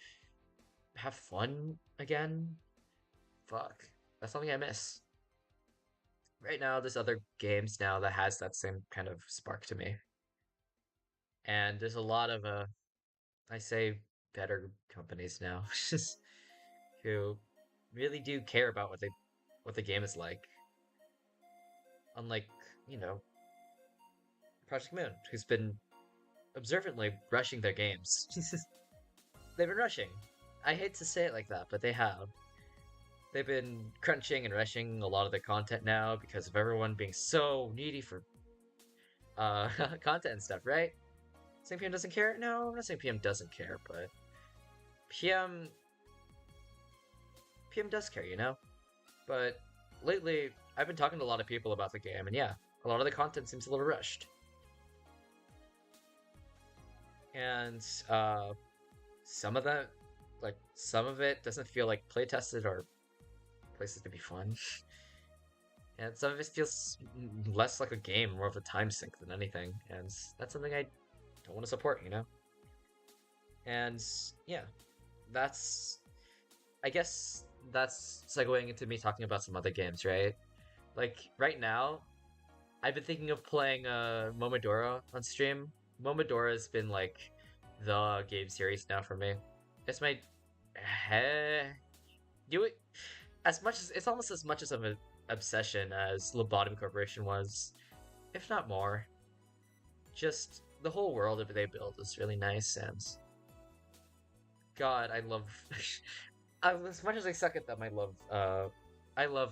have fun again, fuck, that's something I miss. Right now, there's other games now that has that same kind of spark to me, and there's a lot of I say better companies now who really do care about what the game is like. Unlike, you know, Project Moon, who's been observantly rushing their games. They've been rushing. I hate to say it like that, but they have. They've been crunching and rushing a lot of their content now because of everyone being so needy for content and stuff, right? Saying PM doesn't care? No, I'm not saying PM doesn't care, but PM does care. But lately, I've been talking to a lot of people about the game, and yeah, a lot of the content seems a little rushed. And some of it doesn't feel like play tested or places to be fun. And some of it feels less like a game, more of a time sink than anything. And that's something I don't want to support. And yeah, I guess that's segueing into me talking about some other games, right? Like right now, I've been thinking of playing Momodora on stream. Momodora's been like the game series now for me. It's my do it as much as it's almost as much as of an obsession as Lobotomy Corporation was, if not more. Just the whole world that they build is really nice, and God, I love. As much as I suck at them, I love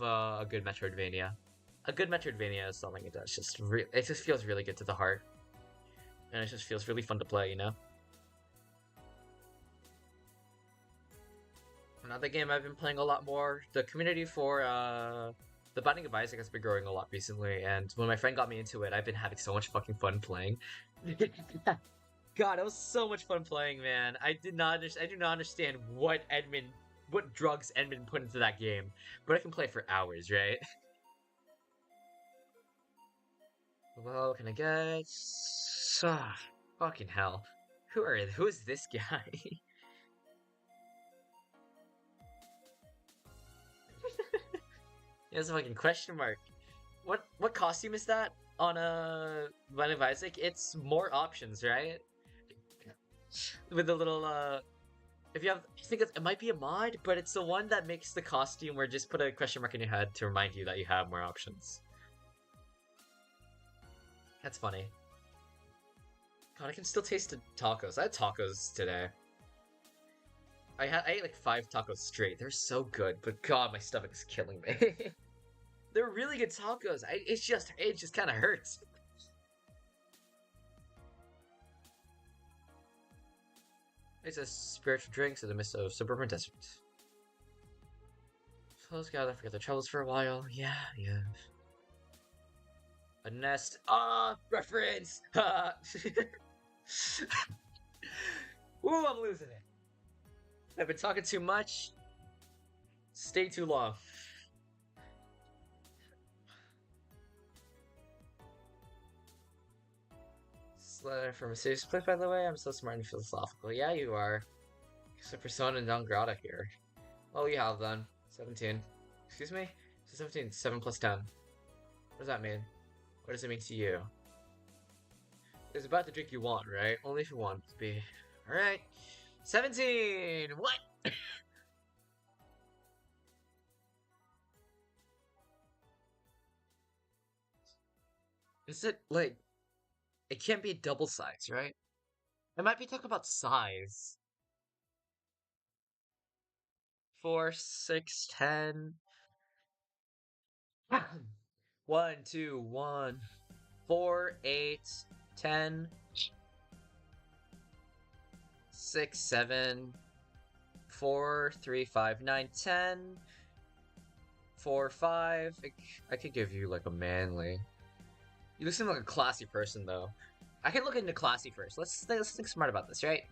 a good Metroidvania. A good Metroidvania is something that's just it just feels really good to the heart, and it just feels really fun to play. You know. Another game I've been playing a lot more. The community for the Binding of Isaac has been growing a lot recently, and when my friend got me into it, I've been having so much fucking fun playing. God, it was so much fun playing, man. I do not understand what drugs Edmund put into that game, but I can play for hours, right? Well, what can I get? Ah, fucking hell. Who is this guy? It's a fucking question mark. What costume is that on a Binding of Isaac? It's more options, right? With the little if you have, I think it might be a mod, but it's the one that makes the costume where just put a question mark in your head to remind you that you have more options. That's funny. God, I can still taste the tacos. I had tacos today. I ate like 5 tacos straight. They're so good, but God, my stomach is killing me. They're really good tacos. It just kind of hurts. It's a spiritual drinks in the midst of suburban desert. Those guys forget their troubles for a while. Yeah, yeah. A nest. Reference! Ooh, I'm losing it. I've been talking too much. Stay too long. Letter from a serious place, by the way. I'm so smart and philosophical. Yeah, you are. It's a persona non grata here. Well, you have then. 17. Excuse me? So 17. 7 plus 10. What does that mean? What does it mean to you? It's about the drink you want, right? Only if you want it to be. Alright. 17! What? Is it, like... It can't be double size, right? I might be talking about size. 4, 6, 10. 1, 2, 1, 4, 8, 10, 6, 7, 4, 3, 5, 9, 10, 4, 5. I could give you like a manly. You seem like a classy person though. I can look into classy first. Let's think smart about this, right?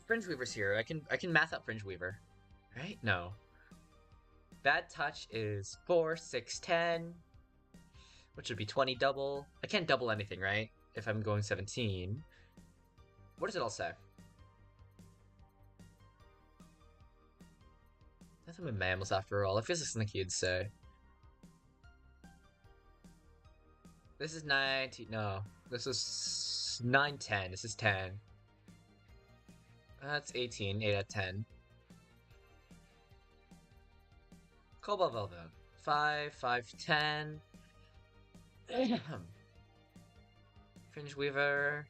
Fringe Weaver's here. I can math out Fringe Weaver. Right? No. Bad touch is 4, 6, 10. Which would be 20 double. I can't double anything, right? If I'm going 17. What does it all say? Nothing with mammals after all. It feels like something you'd say. This is 19. No. This is 9, 10. This is 10. That's 18. 8 out of 10. Cobalt Velvet. 5, 5, 10. Fringe Weaver.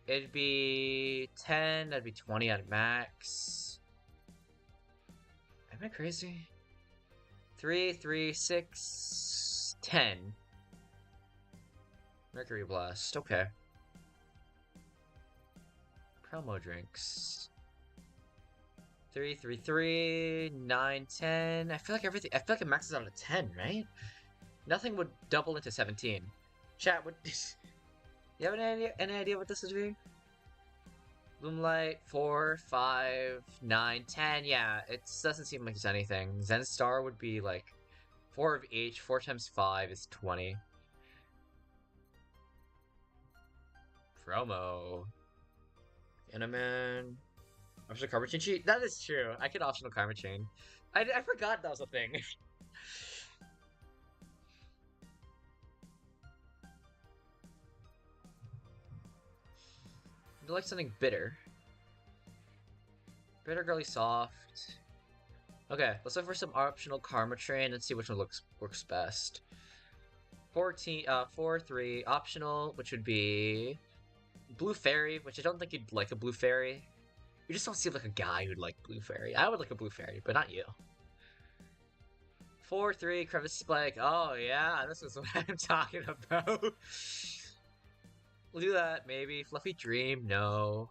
It'd be 10. That'd be 20 at max. Am I crazy? 3, 3, 6, 10. Mercury Blast. Okay. Promo drinks. 3, 3, 3, 9, 10. I feel like I feel like it maxes out at 10, right? Nothing would double into 17. Chat, would you have any idea what this would be? Loomlight, 4, 5, 9, 10. Yeah, it doesn't seem like there's anything. Zenstar would be like 4 of each. 4 times 5 is 20. Promo. Inaman. Optional Karma Chain cheat? That is true. I could optional Karma Chain. I forgot that was a thing. You like something bitter. Bitter girly soft. Okay, let's look for some optional karma train and see which one works best. 14 4-3 optional, which would be blue fairy, which I don't think you'd like a blue fairy. You just don't seem like a guy who'd like blue fairy. I would like a blue fairy, but not you. 4-3 crevice spike. Oh yeah, this is what I'm talking about. We'll do that, maybe. Fluffy dream, no.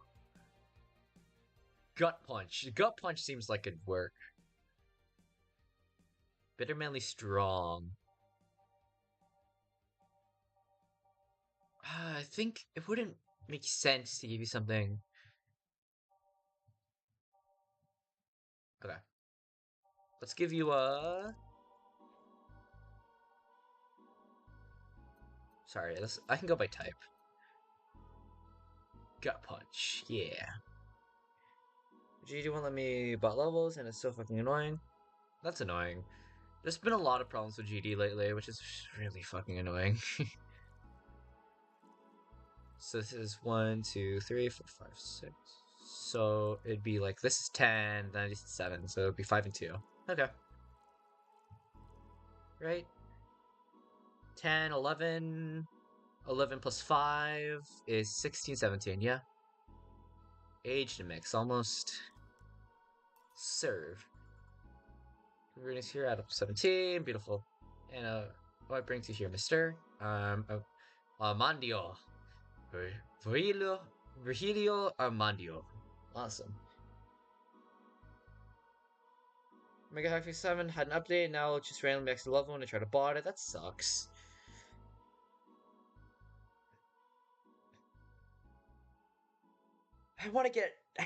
Gut punch. Gut punch seems like it'd work. Bitter manly strong. I think it wouldn't make sense to give you something. Okay. Let's give you a... Sorry, I can go by type. Gut punch, yeah. GG won't let me bot levels, and it's so fucking annoying. That's annoying. There's been a lot of problems with GD lately, which is really fucking annoying. So this is 1, 2, 3, 4, 5, 6. So it'd be like this is 10, then it's 7, so it'd be 5 and 2. Okay. Right? 10, 11. 11 plus 5 is 16, 17, yeah? Aged mix, almost served. Ingredients here, add up to 17, beautiful. And what brings you here, mister? Armandio. Virgilio Armandio. Awesome. Mega Hack 7 had an update, now it's just randomly extra level when I try to bot it. That sucks. I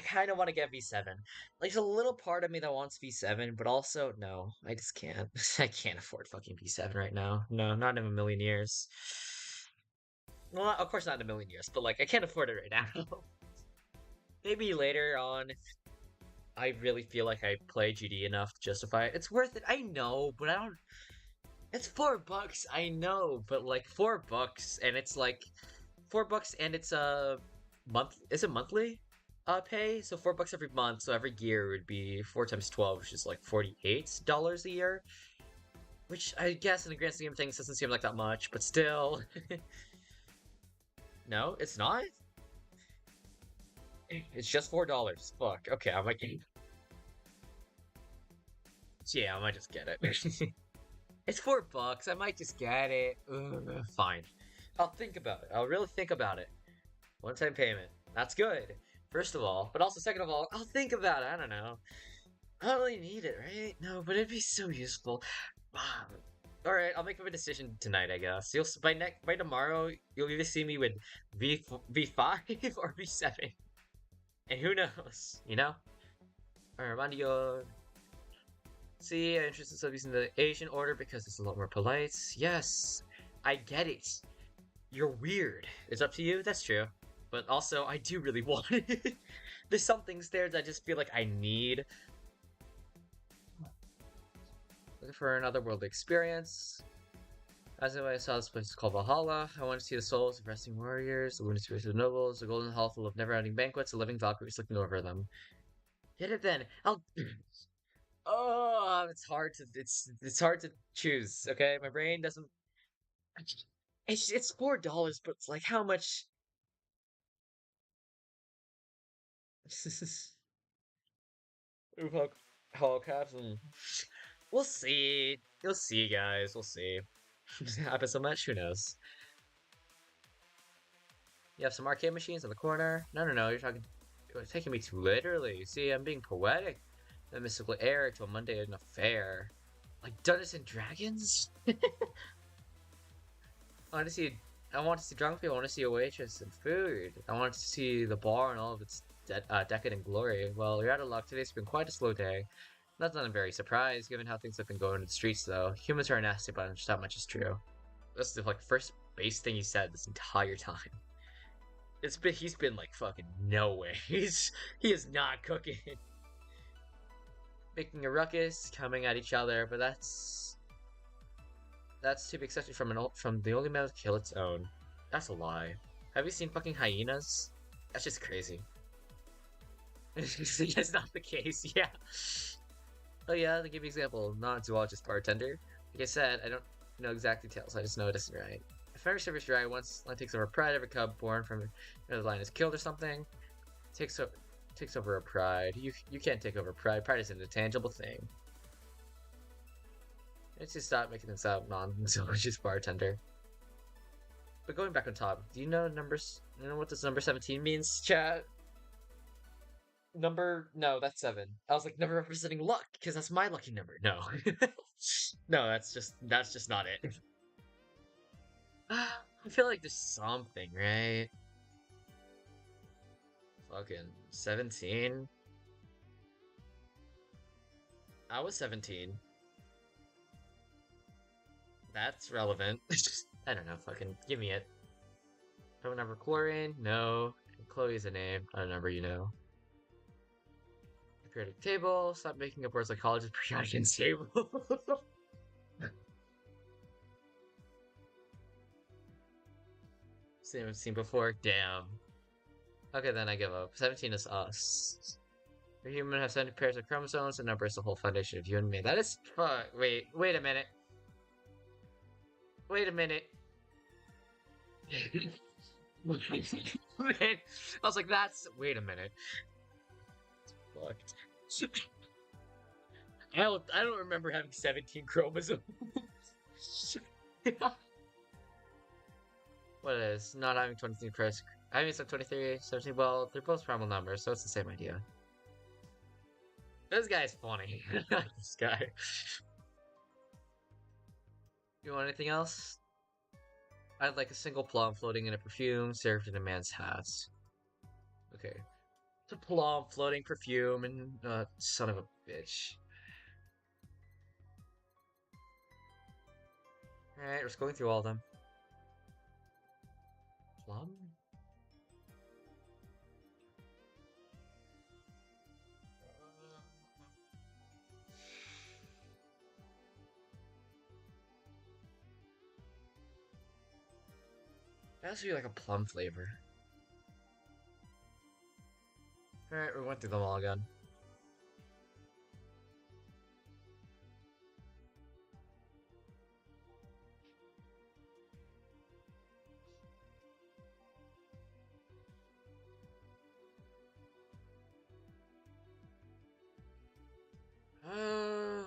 kind of want to get V7. Like, there's a little part of me that wants V7, but also, no, I just can't. I can't afford fucking V7 right now. No, not in a million years. Well, of course not in a million years, but like, I can't afford it right now. Maybe later on, if I really feel like I play GD enough to justify it. It's worth it, I know, but I don't... It's $4, I know, but like, $4, and it's like... $4 and it's a month. Is it monthly? Pay, so $4 every month. So every year would be 4 times 12, which is like $48 a year. Which I guess in the grand scheme of things doesn't seem like that much, but still. No, it's not. It's just $4. Fuck. Okay, I might get. Yeah, I might just get it. It's $4. I might just get it. Ugh, fine. I'll think about it. I'll really think about it. One-time payment. That's good. First of all, but also second of all, I'll think about it. I don't know. I don't really need it, right? No, but it'd be so useful. All right, I'll make a decision tonight, I guess. You'll by tomorrow, you'll either see me with V5 or V7, and who knows, you know? Armandio. See, I'm interested in using the Asian order because it's a lot more polite. Yes, I get it. You're weird. It's up to you. That's true. But also, I do really want it. There's some things there that I just feel like I need. Looking for another world experience. As I saw this place is called Valhalla. I want to see the souls of resting warriors, the wounded spirits of the nobles, the golden hall full of never-ending banquets, the living Valkyries looking over them. Hit it then. I'll. Oh, it's hard to choose. Okay, my brain doesn't. It's $4, but it's like how much? Hall caps and we'll see. You'll see, guys. We'll see. Happen so much. Who knows? You have some arcade machines in the corner. No. You're taking me too literally. See, I'm being poetic. The mystical air to a mundane affair, like Dungeons and Dragons. I want to see. I want to see drunk people. I want to see a waitress and food. I want to see the bar and all of its decadent glory. Well, you're out of luck. Today's been quite a slow day. Not that I'm very surprised, given how things have been going in the streets, though. Humans are a nasty bunch, that much is true. That's the like first base thing he said this entire time. He's been like fucking no way. He is not cooking. making a ruckus, coming at each other, but that's to be expected from the only man to kill its own. That's a lie. Have you seen fucking hyenas? That's just crazy. That's not the case, yeah. Oh yeah, to give you an example, not a zoologist bartender. Like I said, I don't know exact details, I just know it isn't right. If every service dry once lion takes over pride, every cub born from another lion is killed or something, takes over a pride. You can't take over pride. Pride is an intangible thing. Let's just stop making this out non-zoologist bartender. But going back on top, do you know numbers? You know what this number 17 means, chat? No, that's 7. I was like, number representing luck, because that's my lucky number. No. No, that's just not it. I feel like there's something, right? Fucking 17. I was 17. That's relevant. I don't know, fucking give me it. Phone number chlorine? No. Chloe's a name, not a number you know. Periodic table. Stop making up words like college is periodic and stable. Same as seen before. Damn. Okay, then I give up. 17 is us. A human has 70 pairs of chromosomes. The number is the whole foundation of you and me. That is fuck. Wait a minute. Wait a minute. I was like, that's. Wait a minute. Fucked. I don't remember having 17 chromosomes. What is not having 23 press? I mean, so 23, 17. Well, they're both primal numbers, so it's the same idea. This guy's funny. This guy. You want anything else? I'd like a single plum floating in a perfume served in a man's hat. Okay. It's a plum floating perfume and son of a bitch. Alright, we're just going through all of them. Plum? That has to be like a plum flavor. Alright, we went through them all again. Uh,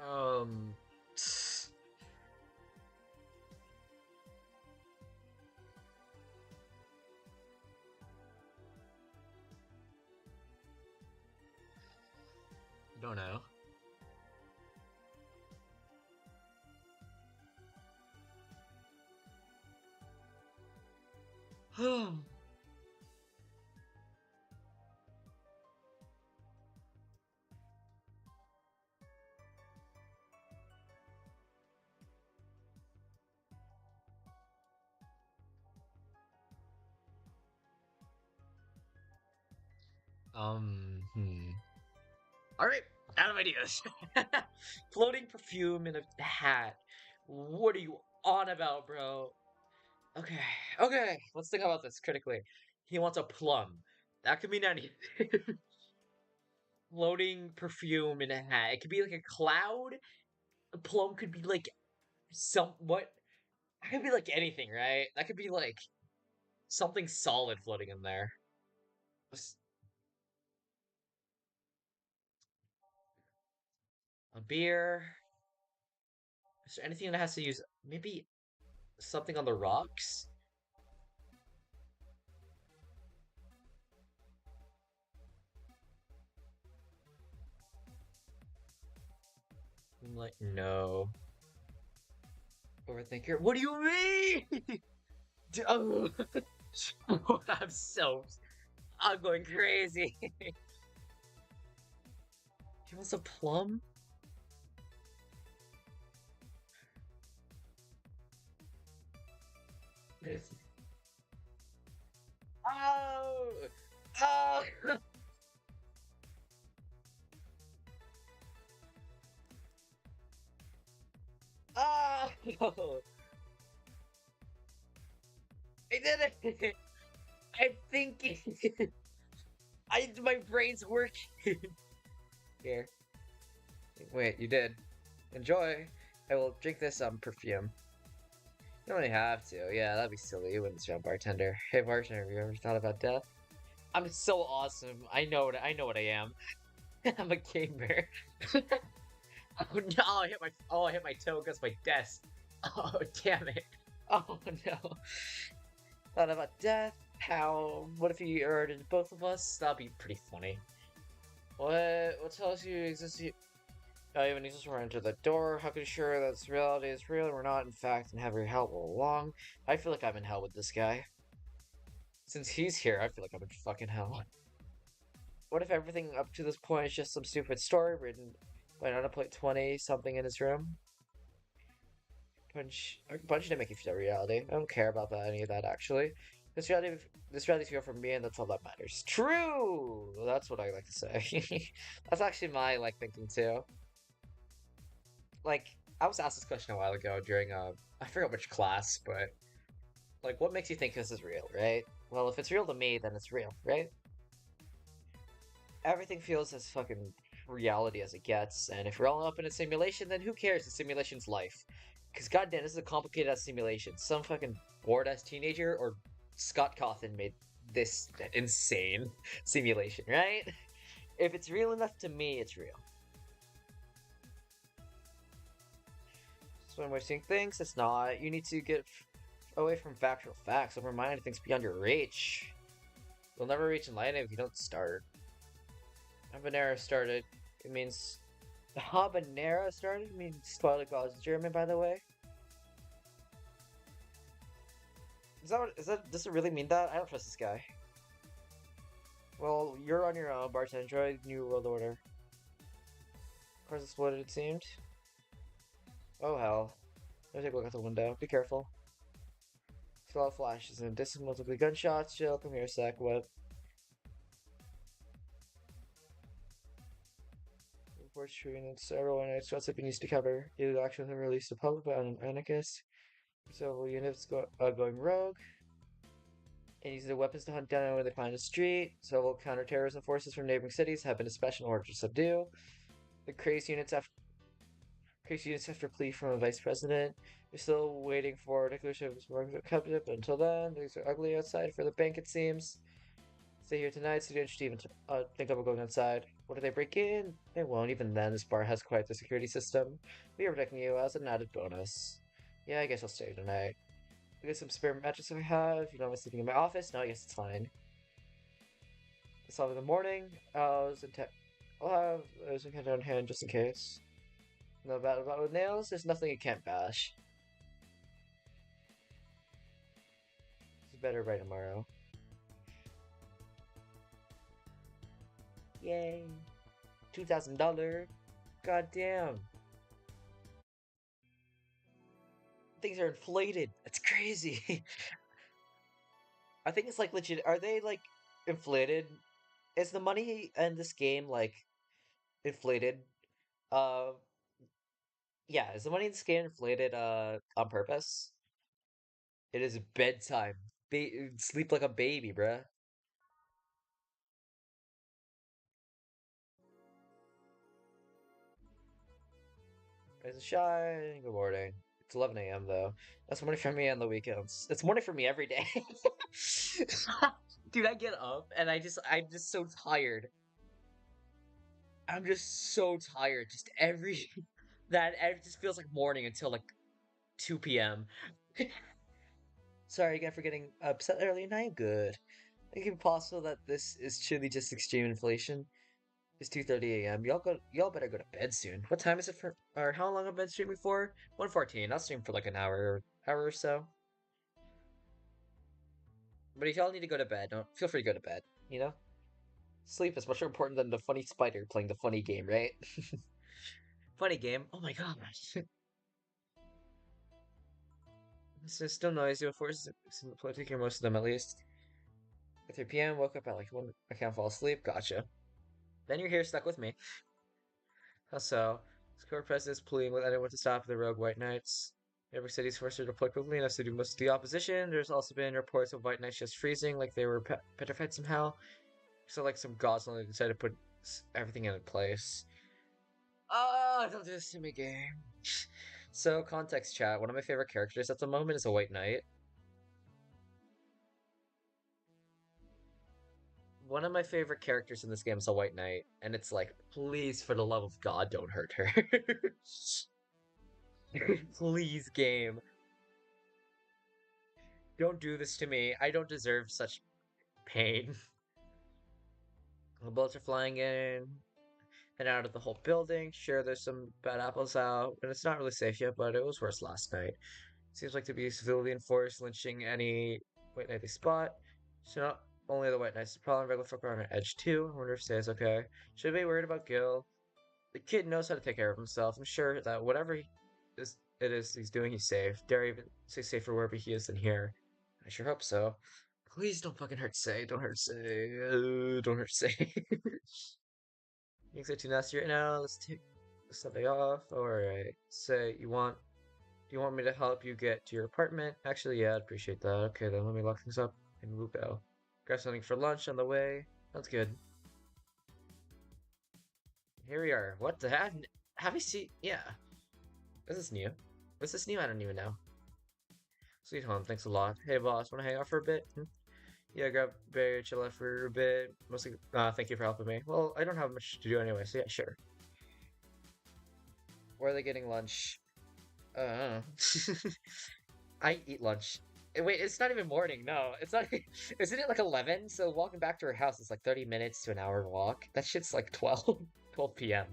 um, don't know. Hmm. Alright, out of ideas. Floating perfume in a hat. What are you on about, bro? Okay, okay, let's think about this critically. He wants a plum. That could mean anything. Floating perfume in a hat. It could be like a cloud. A plum could be like what? That could be like anything, right? That could be like something solid floating in there. A beer. Is there anything that has to use maybe something on the rocks? I'm like, no. Overthinker. What do you mean? Oh, I'm going crazy. He wants a plum? Oh! Oh! Oh! I did it! I'm thinking. My brain's working. Here. Wait, you did. Enjoy. I will drink this perfume. You don't really have to. Yeah, that'd be silly. You wouldn't say bartender. Hey bartender, have you ever thought about death? I'm so awesome. I know what I am. I'm a gamer. Oh no, I hit my toe against my desk. Oh damn it. Oh no. Thought about death? How? What if you murdered both of us? That'd be pretty funny. What tells you exists? Even exists when we enter the door. How can you sure that this reality is real and we're not, in fact, in heavy hell all along? I feel like I'm in hell with this guy. Since he's here, I feel like I'm in fucking hell. What if everything up to this point is just some stupid story written by an unemployed 20 something in his room? Punch didn't make you feel reality. I don't care about any of that actually. This reality, this reality's real for me, and that's all that matters. True. That's what I like to say. That's actually my thinking too. Like I was asked this question a while ago during I forget which class, but like, what makes you think this is real, right? Well, if it's real to me, then it's real, right? Everything feels as fucking reality as it gets, and if we're all up in a simulation, then who cares? The simulation's life. Because goddamn, this is a complicated ass simulation. Some fucking bored ass teenager or Scott Cawthon made this insane simulation, right? If it's real enough to me, it's real. So when we're seeing things, it's not. You need to get away from factual facts. Open-minded things beyond your reach. You'll never reach enlightenment if you don't start. Habanero started. It means habanero started. It means Twilight God is German, by the way. Is that what, is that? Does it really mean that? I don't trust this guy. Well, you're on your own, bartender. Enjoy New World Order. Of course, it's what it seemed. Oh hell. Let me take a look out the window. Be careful. See a lot of flashes and distant multiple gunshots. Chill, come here a sec. What? Reports shooting and everyone expects it needs to cover. Illegal action have released the public by an anarchist. Several units going rogue. And using their weapons to hunt down anyone they find in the street. Several counterterrorism forces from neighboring cities have been dispatched in order to subdue. The crazy units after plea from a vice president. We're still waiting for declaration of cabinet, but until then, things are ugly outside for the bank, it seems. Stay here tonight, so you don't even think about going outside. What if they break in? They won't. Even then, this bar has quite the security system. We are protecting you as an added bonus. Yeah, I guess I'll stay tonight. I get some spare mattresses I have. You know, I'm sleeping in my office. No, I guess it's fine. It's all in the morning. I'll have some kind on hand just in case. No about with nails. There's nothing you can't bash. It's better by tomorrow. Yay! $2,000. God damn. Things are inflated. That's crazy. I think it's like legit. Are they like inflated? Is the money in this game like inflated? Uh, yeah. Is the money in this game inflated on purpose? It is bedtime. Sleep like a baby, bruh. Rise and shine. Good morning. It's 11 a.m. though. That's morning for me on the weekends. It's morning for me every day. Dude, I get up and I'm just so tired. I'm just so tired. Just every it just feels like morning until like 2 p.m. Sorry again for getting upset early night. Good. I think it's possible that this is truly just extreme inflation. It's 2:30 a.m. Y'all better go to bed soon. What time is it for or how long have I been streaming for? 1:14. I'll stream for like an hour or so. But if y'all need to go to bed, don't feel free to go to bed, you know? Sleep is much more important than the funny spider playing the funny game, right? Funny game. Oh my gosh. It's still noisy, of course. Take care most of them at least. At 3 p.m., woke up at like 1. I can't fall asleep. Gotcha. Then you're here stuck with me. How so? Score presidents pleading with anyone to stop the rogue White Knights. Every city's forced to deploy quickly enough to do most of the opposition. There's also been reports of White Knights just freezing, like they were petrified somehow. So, like, some gods only decided to put everything in place. Oh, don't do this to me, game. So, context chat. One of my favorite characters at the moment is a White Knight. One of my favorite characters in this game is a White Knight, and it's like, please, for the love of God, don't hurt her. Please, game. Don't do this to me. I don't deserve such pain. The bullets are flying in and out of the whole building. Sure, there's some bad apples out, and it's not really safe yet, but it was worse last night. Seems like to be civilian force lynching any White Knight they spot. So not only the White Knight's the problem, regular folk are on edge too. I wonder if Say's okay. Should I be worried about Gil? The kid knows how to take care of himself. I'm sure that whatever he's doing, he's safe. Dare I even say safer wherever he is than here. I sure hope so. Please don't fucking hurt Say. Don't hurt Say. Don't hurt Say. Things are too nasty right now. Let's take something off. Alright. Say, do you want me to help you get to your apartment? Actually, yeah, I'd appreciate that. Okay, then let me lock things up and we'll go. Grab something for lunch on the way. Sounds good. Here we are. What the heck? Have you seen? Yeah. This is new. What's this new? I don't even know. Sweet home, thanks a lot. Hey boss, wanna hang out for a bit? Yeah, grab Barry, chill out for a bit. Mostly, thank you for helping me. Well, I don't have much to do anyway, so yeah, sure. Where are they getting lunch? I don't know. I eat lunch. Wait, it's not even morning. No, it's not. Isn't it like 11? So walking back to her house is like 30 minutes to an hour walk. That shit's like 12 p.m.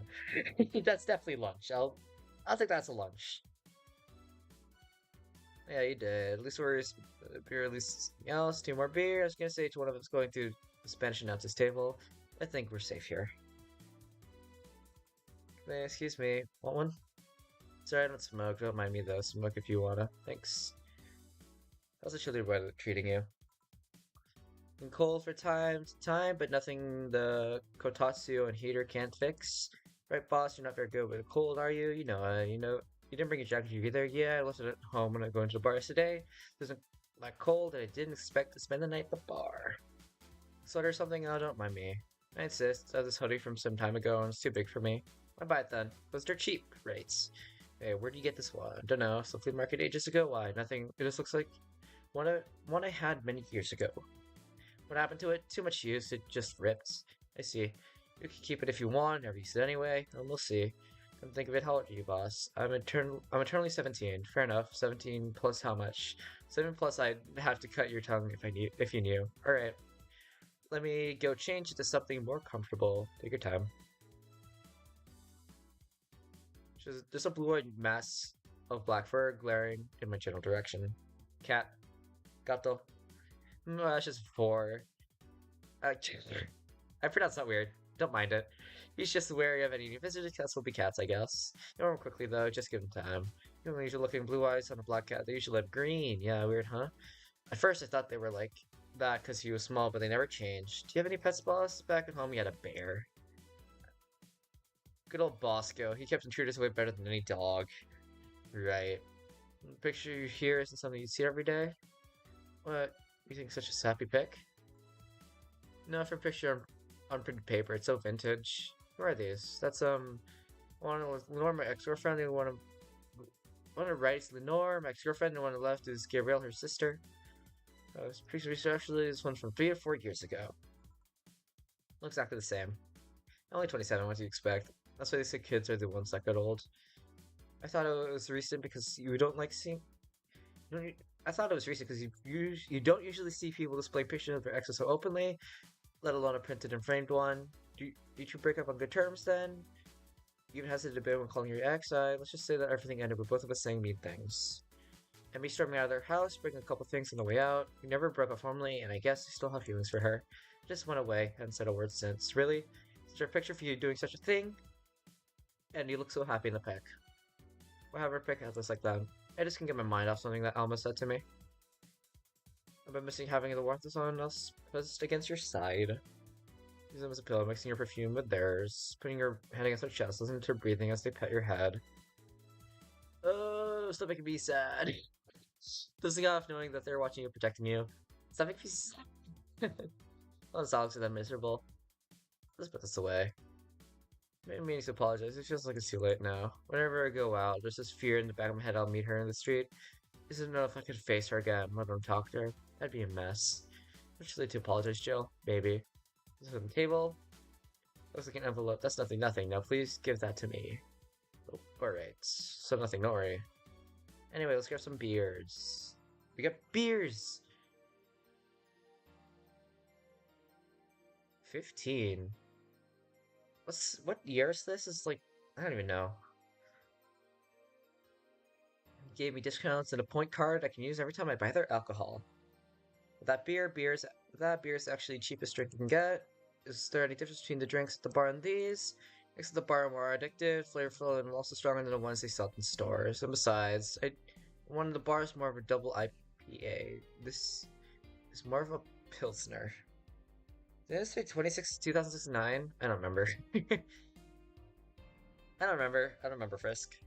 That's definitely lunch. I'll think that's a lunch. Yeah, you did. At least we're beer, at least something else. Two more beer. I was gonna say to one of us going through the Spanish announcer's table. I think we're safe here. Hey, excuse me. Want one? Sorry, I don't smoke. Don't mind me though. Smoke if you wanna. Thanks. How's the chili weather treating you? Been cold for time to time, but nothing the Kotatsu and heater can't fix. Right, boss? You're not very good with the cold, are you? You didn't bring a jacket either. Yeah, I left it at home when I go into the bars today. It wasn't that cold, and I didn't expect to spend the night at the bar. Sweater or something? Oh, don't mind me. I insist. I have this hoodie from some time ago, and it's too big for me. I buy it then. Those are cheap rates. Hey, where do you get this one? Don't know. Some flea market ages ago. Why? Nothing. It just looks like one I had many years ago. What happened to it? Too much use. It just ripped. I see. You can keep it if you want. Never use it anyway. And we'll see. Come think of it, how old are you, boss? I'm eternally 17. Fair enough. 17 plus how much? 7 plus I'd have to cut your tongue if you knew. Alright. Let me go change it to something more comfortable. Take your time. There's a blue-eyed mass of black fur glaring in my general direction. Cat. Gato. That's just 4. I pronounced that weird. Don't mind it. He's just wary of any new visitors. Cats will be cats, I guess. Ignore him quickly, though. Just give him time. You know, usually looking blue eyes on a black cat. They usually have green. Yeah, weird, huh? At first, I thought they were like that because he was small, but they never changed. Do you have any pets, boss? Back at home, we had a bear. Good old Bosco. He kept intruders away better than any dog. Right. The picture you hear isn't something you see every day. What? You think such a sappy pic? No, for a picture on printed paper. It's so vintage. Who are these? That's one was Lenore, my ex-girlfriend. The one on the right is Lenore, my ex-girlfriend. The one on the left is Gabrielle, her sister. This picture actually this one's from 3 or 4 years ago. Looks exactly the same. Only 27. What do you expect? That's why they say kids are the ones that get old. I thought it was recent because you don't like seeing. I thought it was recent because you don't usually see people display pictures of their exes so openly, let alone a printed and framed one. Did you break up on good terms then? You even hesitated a bit when calling your ex. Let's just say that everything ended with both of us saying mean things. And me storming out of their house, bringing a couple things on the way out. We never broke up formally, and I guess I still have feelings for her. Just went away, hadn't said a word since. Really? Is there a picture for you doing such a thing? And you look so happy in the pic. We'll have her pic out just like that. I just can get my mind off something that Alma said to me. I've been missing having the warmth of someone else pressed against your side. Use them as a pillow, mixing your perfume with theirs, putting your head against their chest, listening to her breathing as they pet your head. Oh, stop making me sad. Pissing off knowing that they're watching you, protecting you. Stop making me sad. All the songs are that miserable. Let's put this away. Maybe meaning to apologize. It feels like it's too late now. Whenever I go out, there's this fear in the back of my head I'll meet her in the street. Isn't know if I could face her again, let alone talk to her. That'd be a mess. It's too late to apologize, Jill. Baby. This is on the table. Looks like an envelope. That's nothing, nothing. Now please give that to me. Oh, alright. So nothing, don't worry. Anyway, let's grab some beers. We got beers! 15. What year is this? It's like, I don't even know. He gave me discounts and a point card I can use every time I buy their alcohol. That beer is actually the cheapest drink you can get. Is there any difference between the drinks at the bar and these? Makes the bar more addictive, flavorful, and also stronger than the ones they sell in stores. And besides, one of the bars more of a double IPA. This is more of a pilsner. Did I say 2009? I don't remember. I don't remember. I don't remember, Frisk.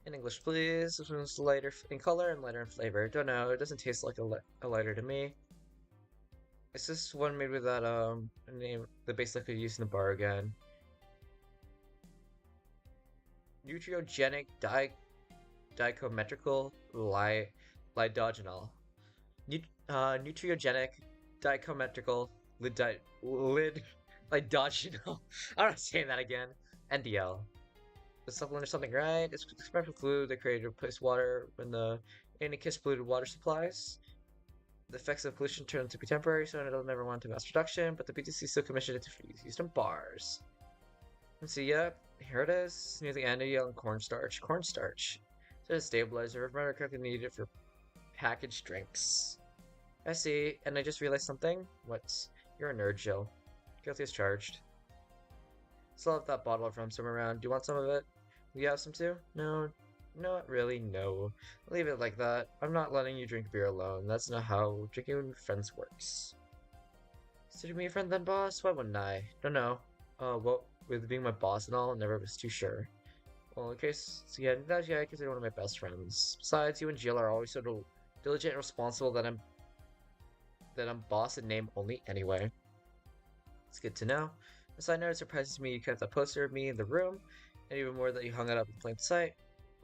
In English, please. This one's lighter in color and lighter in flavor. Don't know. It doesn't taste like a lighter to me. It's this one made with that name, the base liquid used in the bar again. Nutriogenic dichometrical lidogenol. Nutriogenic dichometrical lidogenol. I'm not saying that again. NDL. The supplement or something, right? It's experimental fluid they created to replace water when the Anarchist polluted water supplies. The effects of pollution turn out to be temporary, so it'll never went to mass production, but the BTC still commissioned it to be used in bars. Let's see, yep, here it is. Near the end of yellow cornstarch. Cornstarch. So it's a stabilizer, if I remember correctly, needed for packaged drinks. I see, and I just realized something. What? You're a nerd, Jill. Guilty as charged. Still have that bottle of rum somewhere around. Do you want some of it? Will you have some too? No, not really, no. Leave it like that. I'm not letting you drink beer alone. That's not how drinking with friends works. Consider me a friend then, boss? Why wouldn't I? Don't know. What with being my boss and all, I never was too sure. Well, in case, so yeah, that's yeah, I consider one of my best friends. Besides, you and Jill are always so diligent and responsible that I'm boss in name only anyway. It's good to know. A side note, it surprises me you kept that poster of me in the room, and even more that you hung it up in plain sight.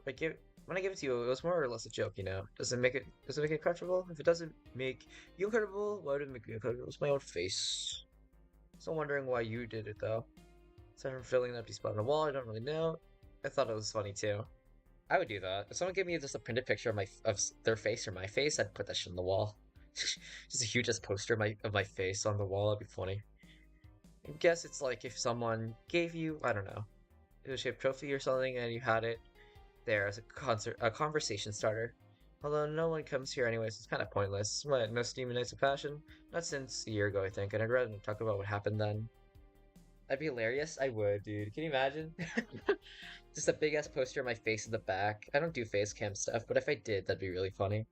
When I give it to you, it was more or less a joke, you know. Does it make it uncomfortable? If it doesn't make you uncomfortable, why would it make me uncomfortable? It's my own face. Still wondering why you did it though. Aside from filling an empty spot on the wall, I don't really know. I thought it was funny too. I would do that. If someone gave me just a printed picture of their face or my face, I'd put that shit on the wall. Just a huge poster of my face on the wall. That'd be funny. I guess it's like if someone gave you, I don't know, a shaped trophy or something, and you had it there as a conversation starter. Although no one comes here anyways, it's kind of pointless. What, no steam and nights of passion? Not since a year ago, I think, and I'd rather talk about what happened then. That'd be hilarious. I would, dude. Can you imagine? Just a big ass poster of my face in the back. I don't do face cam stuff, but if I did, that'd be really funny.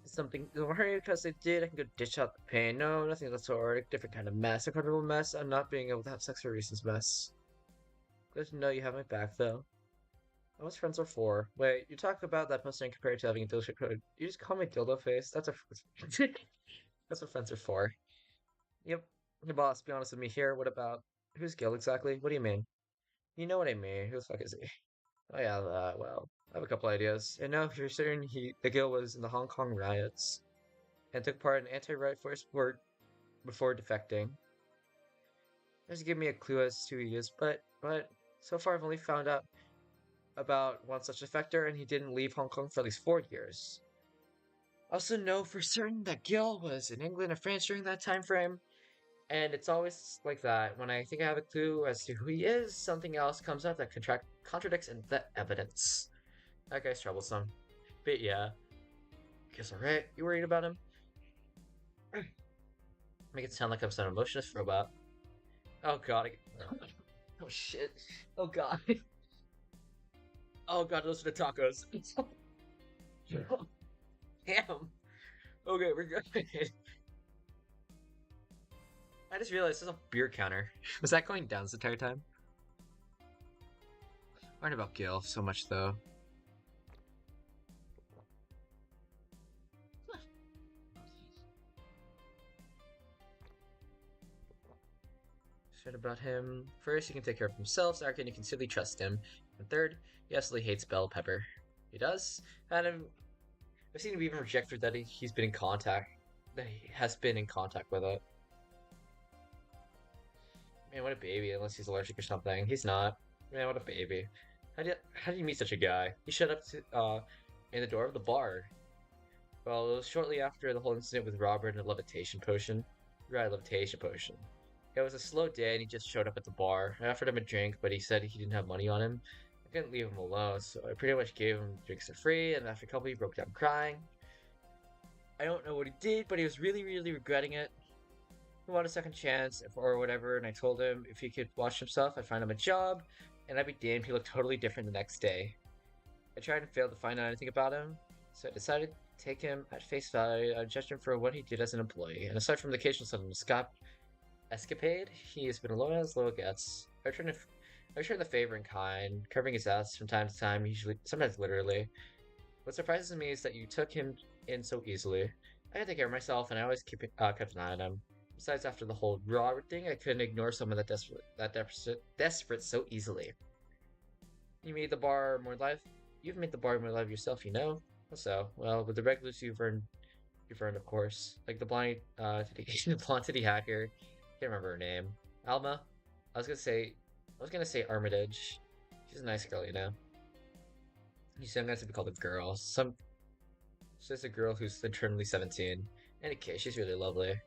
Something don't hurry because I did. I can go dish out the pain. No, nothing of the sort. Different kind of mess. A comfortable mess. I'm not being able to have sex for reasons mess. Good to know you have my back though. What's friends are for? Wait, you talk about that posting compared to having a dildo code. You just call me dildo face? That's a that's what friends are for. Yep. Hey boss, be honest with me here. What about who's Gil exactly? What do you mean? You know what I mean. Who the fuck is he? Oh yeah, well, I have a couple ideas. And now if you're certain the Gil was in the Hong Kong riots and took part in anti-riot force before defecting. Just give me a clue as to who he is, but so far I've only found out about one such defector, and he didn't leave Hong Kong for at least 4 years. I also know for certain that Gil was in England and France during that time frame, and it's always like that. When I think I have a clue as to who he is, something else comes up that contradicts the evidence. That guy's troublesome. But yeah. Guess alright. You worried about him? Make it sound like I'm some emotionless robot. Oh god. Oh shit. Oh god. Oh god, those are the tacos. Damn. Okay, we're good. I just realized there's a beer counter. Was that going down this entire time? Learn about Gil so much though. Shit about him. First, he can take care of himself. Second, you can simply trust him. And third, he absolutely hates bell pepper. He does? And I've seen him even reject that he's been in contact. That he has been in contact with it. Man, what a baby, unless he's allergic or something. He's not. Man, what a baby. How did you meet such a guy? He showed up to in the door of the bar. Well, it was shortly after the whole incident with Robert and the levitation potion. Right, levitation potion. It was a slow day and he just showed up at the bar. I offered him a drink, but he said he didn't have money on him. I couldn't leave him alone, so I pretty much gave him drinks for free, and after a couple he broke down crying. I don't know what he did, but he was really, really regretting it. He wanted a second chance or whatever, and I told him if he could watch himself, I'd find him a job, and I'd be damned he looked totally different the next day. I tried and failed to find out anything about him, so I decided to take him at face value. I judged him for what he did as an employee, and aside from the occasional sudden escapade, he has been alone as low it gets. I return the favor in kind, covering his ass from time to time, usually sometimes literally. What surprises me is that you took him in so easily. I can take care of myself, and I always kept an eye on him. Besides, after the whole Robert thing, I couldn't ignore someone desperate so easily. You've made the bar more live yourself, you know. So, well, with the regulars you've earned, of course, like the the blonde titty hacker. Can't remember her name. Alma. I was gonna say Armitage. She's a nice girl, you know. She's sometimes to be called a girl. She's a girl who's internally 17. In any case, she's really lovely.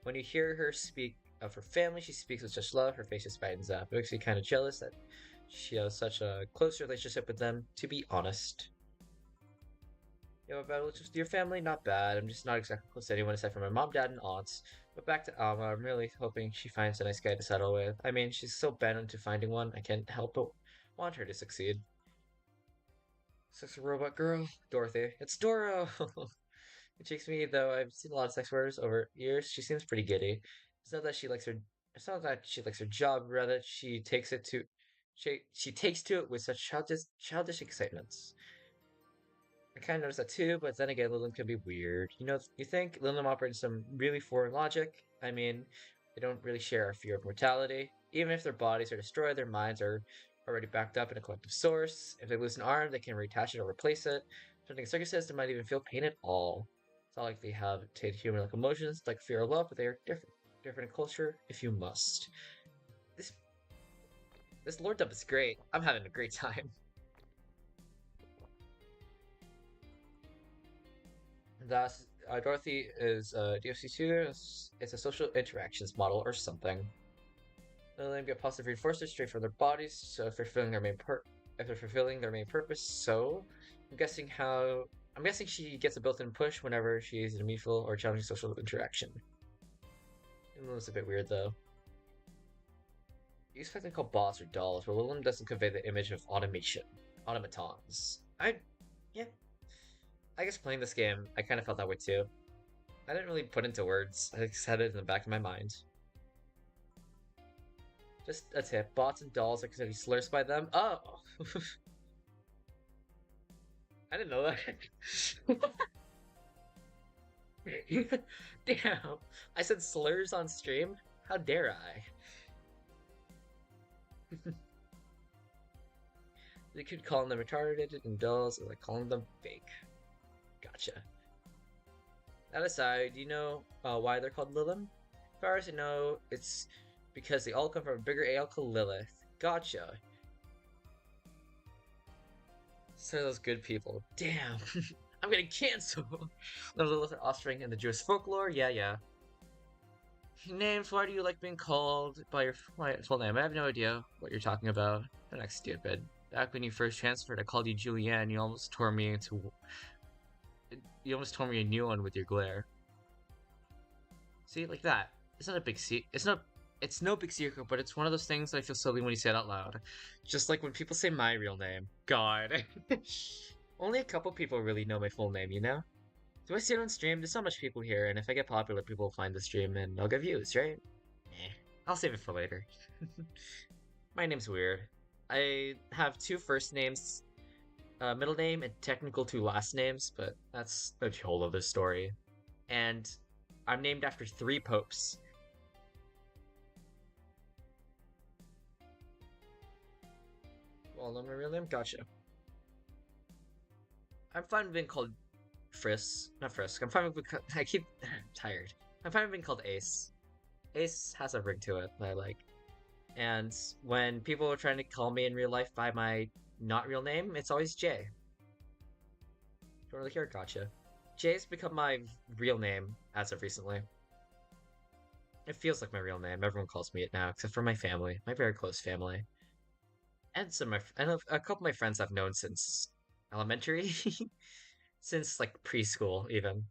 When you hear her speak of her family, she speaks with such love. Her face just brightens up. It makes me kind of jealous that she has such a close relationship with them. To be honest. You know, about relationships with your family, not bad. I'm just not exactly close to anyone aside from my mom, dad, and aunts. But back to Alma, I'm really hoping she finds a nice guy to settle with. I mean, she's so bent into finding one, I can't help but want her to succeed. Sex robot girl? Dorothy. It's Doro! It takes me, though I've seen a lot of sex workers over years, she seems pretty giddy. It's not that she likes her it's not that she likes her job, rather she takes to it with such childish excitements. I kind of noticed that too, but then again, Lilium can be weird. You know, you think Lilium operates some really foreign logic? I mean, they don't really share our fear of mortality. Even if their bodies are destroyed, their minds are already backed up in a collective source. If they lose an arm, they can reattach it or replace it. Something circumstances, they might even feel pain at all. It's not like they have human-like emotions like fear or love, but they are different in culture, if you must. This this lore dump is great. I'm having a great time. Thus, Dorothy is DFC2. It's a social interactions model or something. Lilium get positive reinforcers straight from their bodies, so if they're fulfilling their main purpose, so I'm guessing she gets a built-in push whenever she is in a meaningful or challenging social interaction. It was a bit weird though. You expect them called bots or dolls, but Lilium doesn't convey the image of automatons. Yeah, I guess playing this game, I kind of felt that way too. I didn't really put into words, I just had it in the back of my mind. Just a tip, bots and dolls are considered slurs by them. Oh! I didn't know that. Damn, I said slurs on stream? How dare I? They could call them retarded and dolls, or like calling them fake. Gotcha. That aside, do you know why they're called Lilium? As far as I know, it's because they all come from a bigger AL called Lilith. Gotcha. So those good people. Damn. I'm getting canceled. The Lilith are offspring in the Jewish folklore. Yeah. Names, why do you like being called by your full name? I have no idea what you're talking about. Don't act stupid. Back when you first transferred, I called you Julianne. You almost tore me a new one with your glare. See, like that. It's not a big It's no big secret, but it's one of those things that I feel silly when you say it out loud. Just like when people say my real name. God. Only a couple people really know my full name, you know? Do I see it on stream? There's not much people here, and if I get popular, people will find the stream and I'll get views, right? Eh, I'll save it for later. My name's weird. I have two first names, middle name, and technical two last names, but that's a whole other story. And I'm named after three popes. Well, know my real name? Gotcha. I'm fine with being called Frisk. Not Frisk. I'm fine with I keep tired. I'm fine with being called Ace. Ace has a ring to it that I like. And when people are trying to call me in real life by my not real name, it's always Jay. Don't really hear it, gotcha. Jay's become my real name as of recently. It feels like my real name. Everyone calls me it now, except for my family, my very close family, and a couple of my friends I've known since elementary, since like preschool even.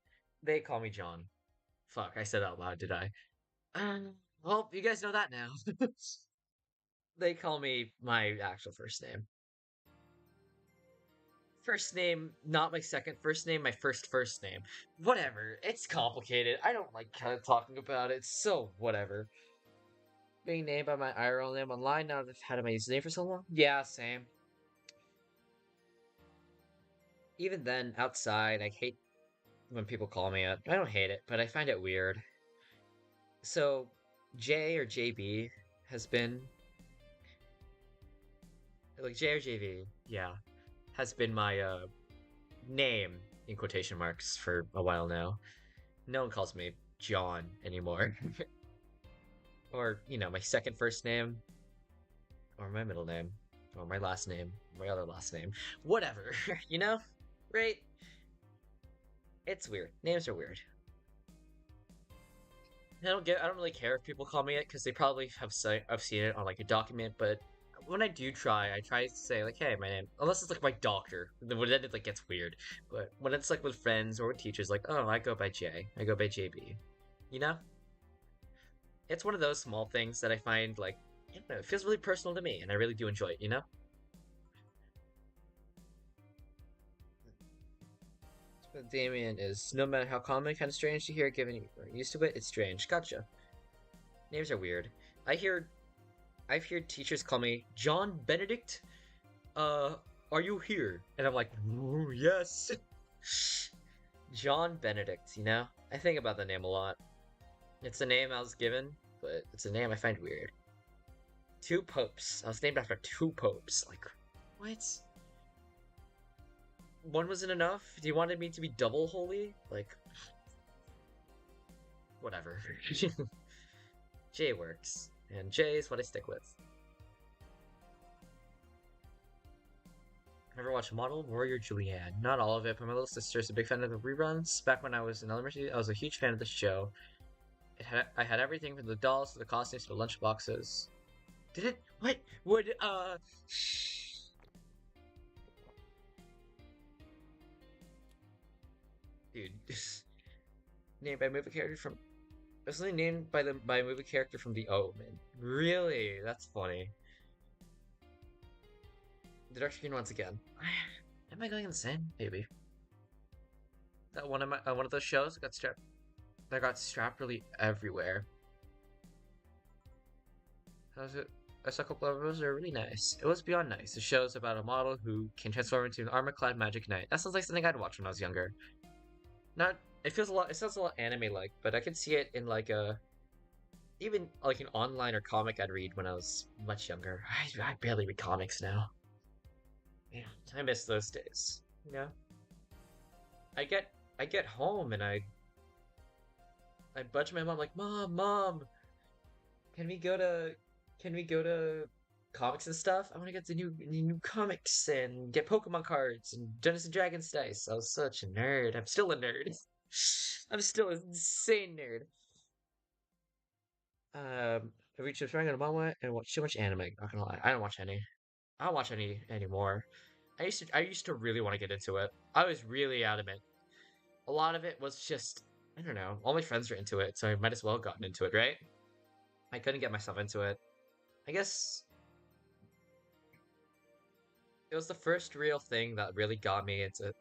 They call me John. Fuck, I said that out loud, did I? Well, you guys know that now. They call me my actual first name. First name, not my second first name, my first name. Whatever. It's complicated. I don't like kind of talking about it. So whatever. Being named by my IRL name online now that I've had my username for so long. Yeah, same. Even then, outside, I hate when people call me it. I don't hate it, but I find it weird. So, J or JB has been like J or JV, yeah, has been my name in quotation marks for a while now. No one calls me John anymore. Or, my second first name, or my middle name, or my last name, my other last name. Whatever, you know? Right? It's weird. Names are weird. I don't really care if people call me it because they probably I've seen it on like a document, but when I do try, I try to say like, "Hey, my name," unless it's like my doctor, then it like gets weird. But when it's like with friends or with teachers, like, "Oh, I go by J, I go by JB," you know? It's one of those small things that I find like, I don't know, it feels really personal to me, and I really do enjoy it, you know? But Damien is no matter how common, kind of strange to hear. Given you're used to it, it's strange. Gotcha. Names are weird. I hear I've heard teachers call me John Benedict. Uh, are you here? And I'm like, ooh, yes. John Benedict, you know? I think about the name a lot. It's a name I was given, but it's a name I find weird. Two popes. I was named after two popes. Like, what? One wasn't enough? Do you wanted me to be double holy? Like, whatever. J works. And J is what I stick with. Ever watched Model Warrior Julianne? Not all of it, but my little sister is a big fan of the reruns. Back when I was in elementary, I was a huge fan of the show. I had everything from the dolls to the costumes to the lunchboxes. Did it? What? Would, Dude. Named by a movie character from... It was only named by a movie character from The Omen. Really? That's funny. The dark screen once again. Am I going insane? Maybe. That one of those shows that got strapped really everywhere. How's it? I saw a couple of those. They're really nice. It was beyond nice. The show's about a model who can transform into an armor-clad magic knight. That sounds like something I'd watch when I was younger. Not. It feels a lot. It sounds a lot anime-like, but I could see it in like a, even like an online or comic I'd read when I was much younger. I barely read comics now. Man, I miss those days. You know. I get home and I budge my mom like, Mom, can we go to comics and stuff? I want to get the new comics and get Pokemon cards and Dungeons and Dragons dice. I was such a nerd. I'm still a nerd. I'm still an insane nerd. I reached a trying on a mama and watch too much anime. Not gonna lie, I don't watch any. I don't watch any anymore. I used to really want to get into it. I was really adamant. A lot of it was just, I don't know. All my friends are into it, so I might as well have gotten into it, right? I couldn't get myself into it. I guess it was the first real thing that really got me into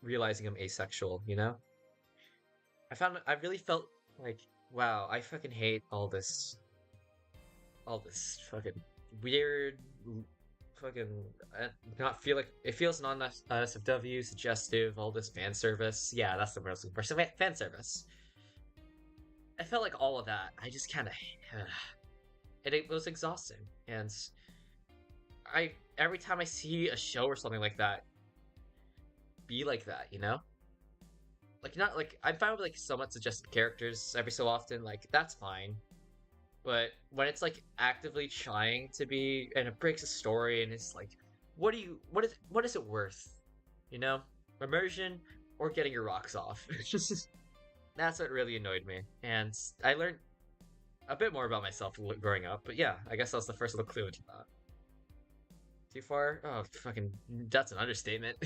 realizing I'm asexual, you know? I really felt like, wow, I fucking hate all this fucking weird, fucking, not feel like, it feels non-SFW, suggestive, all this fan service. Yeah, that's the word I was looking for. So fan service. I felt like all of that. I just kind of, it was exhausting. And every time I see a show or something like that be like that, you know? Like, not like, I'm fine with like somewhat suggestive characters every so often, like, that's fine. But when it's like actively trying to be, and it breaks a story, and it's like, what is it worth? You know, immersion or getting your rocks off. That's what really annoyed me, and I learned a bit more about myself growing up. But yeah, I guess that was the first little clue into that. Too far? Oh, fucking, that's an understatement.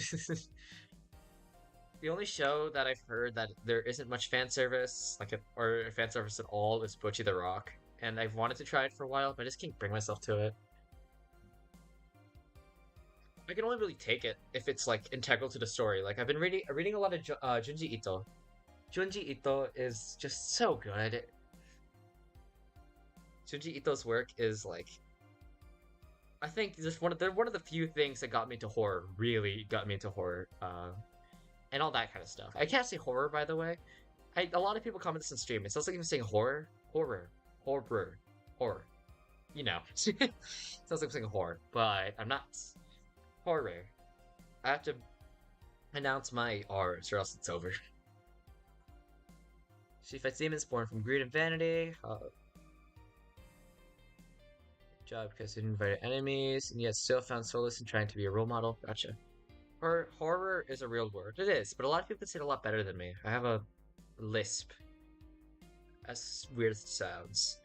The only show that I've heard that there isn't much fan service, or fan service at all, is Butchie the Rock, and I've wanted to try it for a while, but I just can't bring myself to it. I can only really take it if it's like integral to the story. Like I've been reading a lot of Junji Ito. Junji Ito is just so good. Junji Ito's work is like, I think just one of the few things that got me into horror. Really got me into horror, and all that kind of stuff. I can't say horror, by the way. A lot of people comment this on stream. It sounds like I'm saying horror, horror, horror. You know, sounds like I'm saying horror, but I'm not. Horror. I have to announce my R's or else it's over. She fights demons born from greed and vanity. Job because she invited enemies and yet still found solace in trying to be a role model. Gotcha. Horror is a real word. It is, but a lot of people say it a lot better than me. I have a lisp. As weird as it sounds.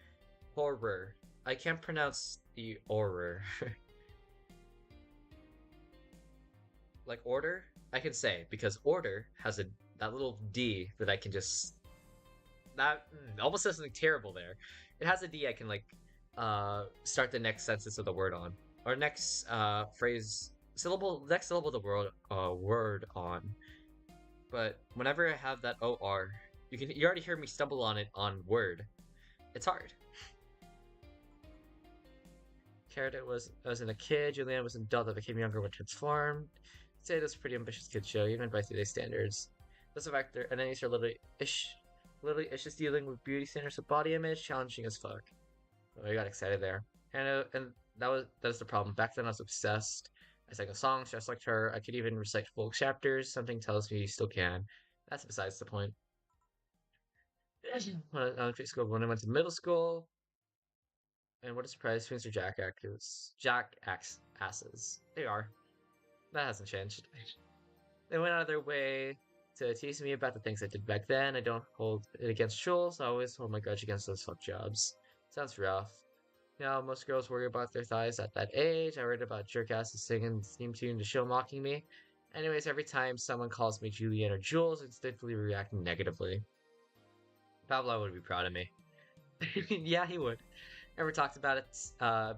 Horror. I can't pronounce the horror. Like order, I can say because order has that little D that I can just that almost says something terrible there. It has a D I can like start the next sentence of the word on or next phrase syllable next syllable of the word on. But whenever I have that OR, you already hear me stumble on it on word. It's hard. Carrot was in a kid. Julianne was an adult that became younger when transformed. I'd say this is a pretty ambitious kid show, even by today's standards. That's a fact their enemies are literally it's just dealing with beauty standards of body image, challenging as fuck. Oh, I got excited there, and that was the problem. Back then I was obsessed. I sang songs just like her. I could even recite full chapters. Something tells me you still can. That's besides the point. When I went to middle school, and what a surprise, twins are asses. They are. That hasn't changed. They went out of their way to tease me about the things I did back then. I don't hold it against trolls. I always hold my grudge against those fuck jobs. Sounds rough. You know, most girls worry about their thighs at that age. I read about jerk asses singing the theme tune to show mocking me. Anyways, every time someone calls me Julianne or Jules, I instinctively react negatively. Pablo would be proud of me. Yeah, he would. Never talked about it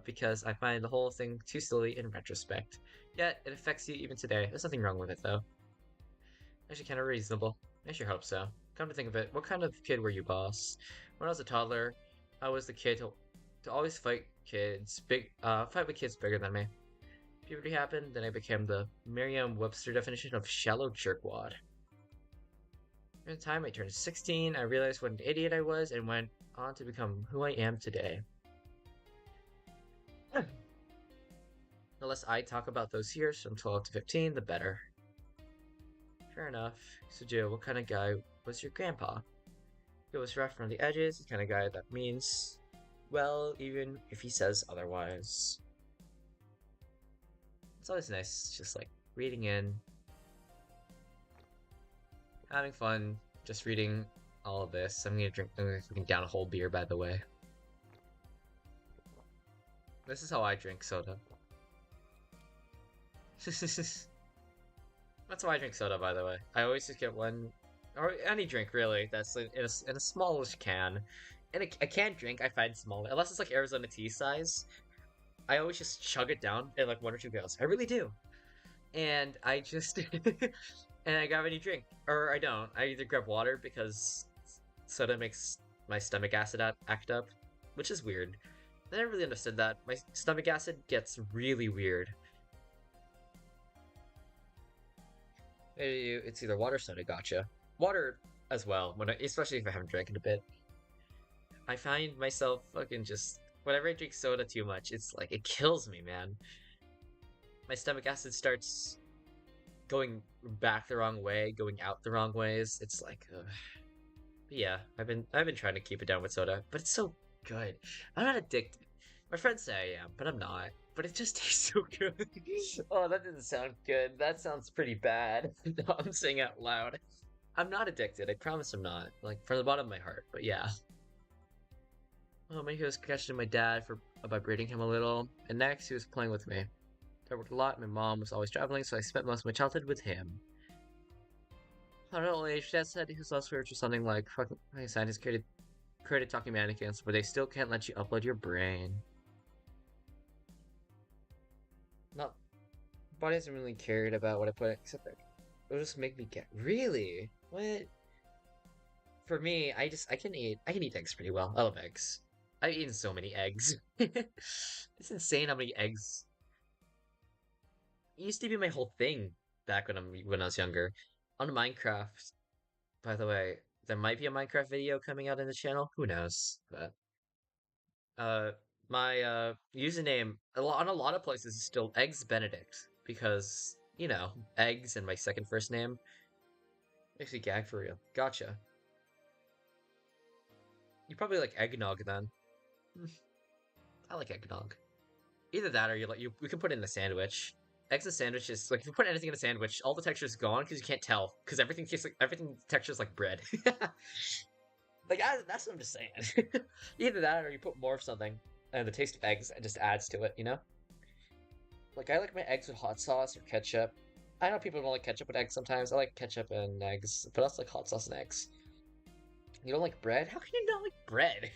because I find the whole thing too silly in retrospect. Yet, it affects you even today. There's nothing wrong with it, though. Actually, kind of reasonable. I sure hope so. Come to think of it, what kind of kid were you, boss? When I was a toddler, I was the kid to always fight with kids bigger than me. Puberty happened, then I became the Merriam-Webster definition of shallow jerkwad. At the time I turned 16, I realized what an idiot I was and went on to become who I am today. The less I talk about those years from 12 to 15, the better. Fair enough. So Joe, what kind of guy was your grandpa? He was rough around the edges, the kind of guy that means well, even if he says otherwise. It's always nice just like reading in, having fun, just reading all of this. I'm gonna down a whole beer, by the way. This is how I drink soda. That's why I drink soda, by the way. I always just get one, or any drink really, that's in a smallish can, And a canned drink I find small, unless it's like Arizona tea size. I always just chug it down in like one or two goes. I really do. And I just and I grab any drink, or I don't. I either grab water because soda makes my stomach acid act up, which is weird. I never really understood that. My stomach acid gets really weird. It's either water or soda. Gotcha. Water as well. Especially if I haven't drank in a bit. I find myself fucking just whenever I drink soda too much, it's like it kills me, man. My stomach acid starts going back the wrong way, going out the wrong ways. It's like, ugh. But yeah, I've been trying to keep it down with soda, but it's so good. I'm not addicted. My friends say I am, but I'm not. But it just tastes so good. Oh, that didn't sound good. That sounds pretty bad. No, I'm saying out loud. I'm not addicted. I promise I'm not. Like from the bottom of my heart. But yeah. Oh, maybe he was catching my dad for by braiding him a little, and next he was playing with me. I worked a lot. My mom was always traveling, so I spent most of my childhood with him. I don't know, age dad said he was last weird or something like fucking scientists created talking mannequins, but they still can't let you upload your brain. Not body hasn't really cared about what I put except that it'll just make me get really what for me, I can eat eggs pretty well. I love eggs. I've eaten so many eggs. It's insane how many eggs. It used to be my whole thing back when I was younger. On Minecraft, by the way, there might be a Minecraft video coming out in the channel. Who knows? But uh my username on a lot of places is still Eggs Benedict because, eggs and my second first name makes me gag for real. Gotcha. You probably like eggnog then. I like eggnog. Either that or we can put it in a sandwich. Eggs and sandwiches, like if you put anything in a sandwich, all the texture is gone because you can't tell because everything tastes like everything textures like bread. Like that's what I'm just saying. Either that or you put more of something and the taste of eggs just adds to it, you know? Like I like my eggs with hot sauce or ketchup. I know people don't like ketchup with eggs sometimes. I like ketchup and eggs, but I also like hot sauce and eggs. You don't like bread? How can you not like bread?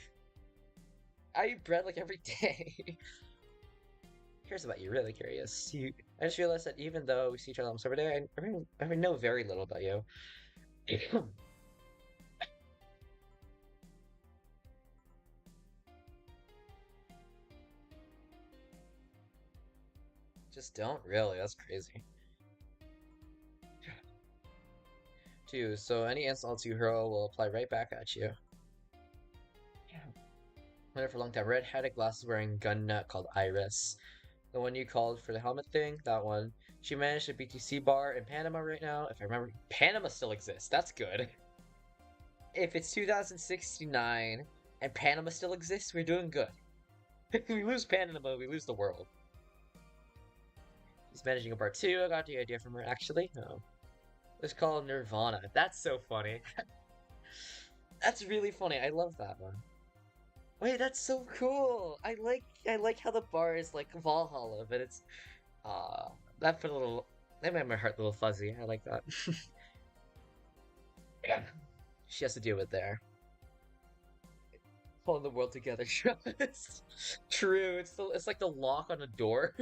I eat bread like every day. Here's about you, really curious. I just realized that even though we see each other almost every day, I know very little about you. Just don't really. That's crazy. Two. So any insults you hurl will apply right back at you. Known her for a long time. Red-headed, glasses-wearing gun nut called Iris. The one you called for the helmet thing, that one. She managed a BTC bar in Panama right now. If I remember, Panama still exists. That's good. If it's 2069 and Panama still exists, we're doing good. If we lose Panama, we lose the world. She's managing a bar too. I got the idea from her, actually. Oh. It's called Nirvana. That's so funny. That's really funny. I love that one. Wait, that's so cool. I like how the bar is like Valhalla, but it's that made my heart a little fuzzy. I like that. Yeah. She has to deal with there. Pulling the world together. True. It's like the lock on a door.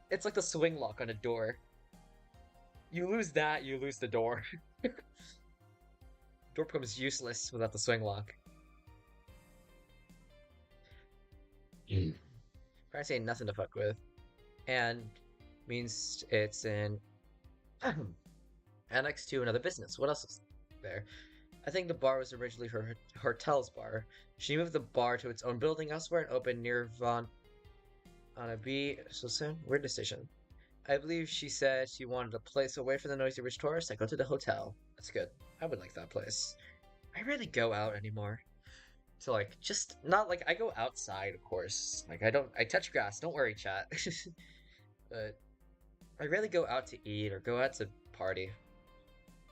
It's like the swing lock on a door. You lose that, you lose the door. Door becomes useless without the swing lock. Price ain't nothing to fuck with. And means it's in annex to another business. What else is there? I think the bar was originally her hotel's bar. She moved the bar to its own building elsewhere and opened near Von on a B so soon. Weird decision. I believe she said she wanted a place away from the noisy rich tourists. I go to the hotel. That's good. I would like that place. I rarely go out anymore. So like just not like I go outside, of course. Like I touch grass, don't worry, chat. But I rarely go out to eat or go out to party.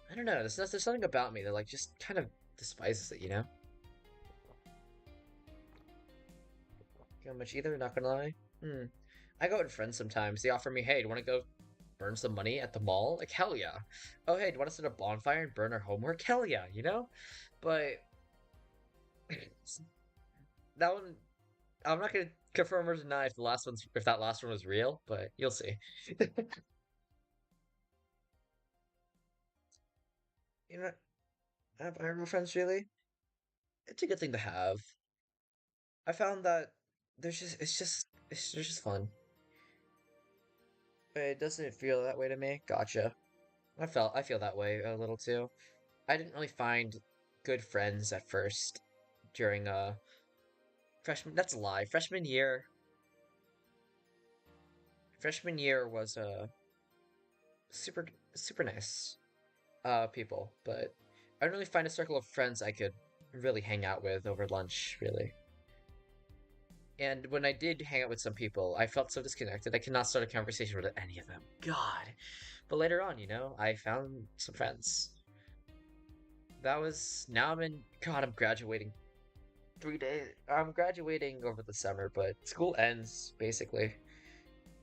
I don't know, there's something about me that like just kind of despises it, you know? Not much either, not gonna lie. I go out with friends sometimes. They offer me, hey, do you wanna go burn some money at the mall? Like hell yeah. Oh hey, do you wanna set a bonfire and burn our homework? Hell yeah, you know? But That one, I'm not gonna confirm or deny if that last one was real, but you'll see. You know, have I friends really? It's a good thing to have. I found that they're just fun. But it doesn't feel that way to me. Gotcha. I feel that way a little too. I didn't really find good friends at first during freshman. That's a lie. Freshman year was super super nice people, but I didn't really find a circle of friends I could really hang out with over lunch, really. And when I did hang out with some people, I felt so disconnected. I could not start a conversation with any of them. God. But later on, I found some friends. That was now I'm in God, I'm graduating 3 days. I'm graduating over the summer, but school ends basically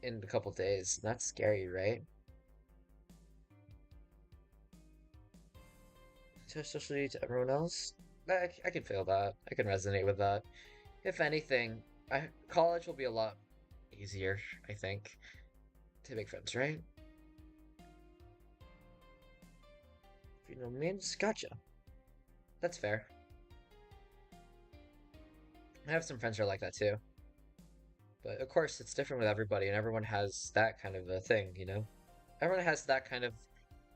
in a couple days. That's scary, right? Especially to everyone else. I can feel that. I can resonate with that. If anything, college will be a lot easier, I think, to make friends, right? If you know what I mean? Gotcha. That's fair. I have some friends who are like that too. But of course, it's different with everybody, and everyone has that kind of a thing. Everyone has that kind of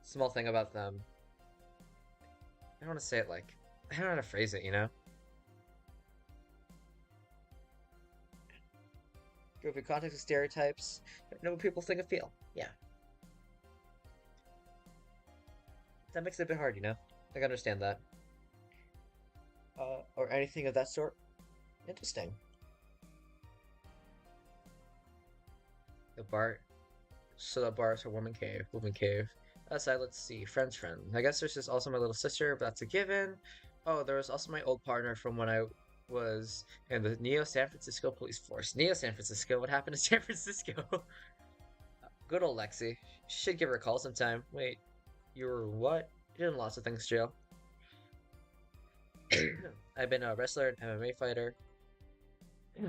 small thing about them. I don't want to say it like, I don't know how to phrase it. Go through context of stereotypes, know what people think and feel. Yeah, that makes it a bit hard. I can understand that. Or anything of that sort. Interesting. The bar, so the bar is a woman cave, woman cave. Outside, let's see, friend. I guess there's just also my little sister, but that's a given. Oh, there was also my old partner from when I was in the Neo San Francisco Police Force. Neo San Francisco, what happened in San Francisco? Good old Lexi. Should give her a call sometime. Wait, you were what? You did lots of things, Jill. I've been a wrestler, an MMA fighter,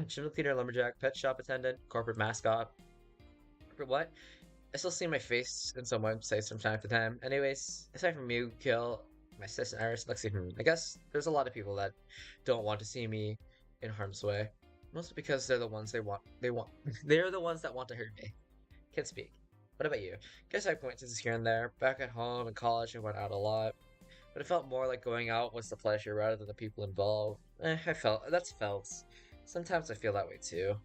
chimney cleaner, lumberjack, pet shop attendant, corporate mascot. Corporate what? I still see my face in some websites from time to time. Anyways, aside from you, Kill, my sis and Iris, Lexi, I guess there's a lot of people that don't want to see me in harm's way. Mostly because they're the ones they're the ones that want to hurt me. Can't speak. What about you? Guess I have coincidences here and there. Back at home in college, I went out a lot. But it felt more like going out was the pleasure rather than the people involved. That's felt. Sometimes I feel that way too.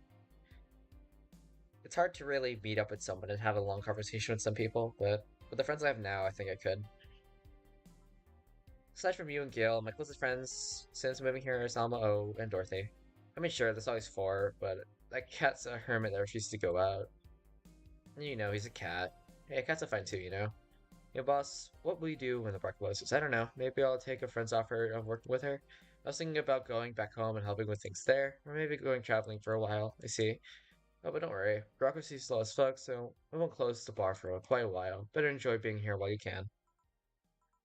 It's hard to really meet up with someone and have a long conversation with some people, but with the friends I have now, I think I could. Aside from you and Gail, my closest friends since moving here is Alma O and Dorothy. I mean, sure, there's always four, but that cat's a hermit that refuses to go out. He's a cat. Hey, cats are fine too. Yeah, boss, what will you do when the park closes? I don't know. Maybe I'll take a friend's offer of working with her. I was thinking about going back home and helping with things there, or maybe going traveling for a while. I see. Oh, but don't worry. Bureaucracy's slow as fuck, so I won't close the bar for quite a while. Better enjoy being here while you can.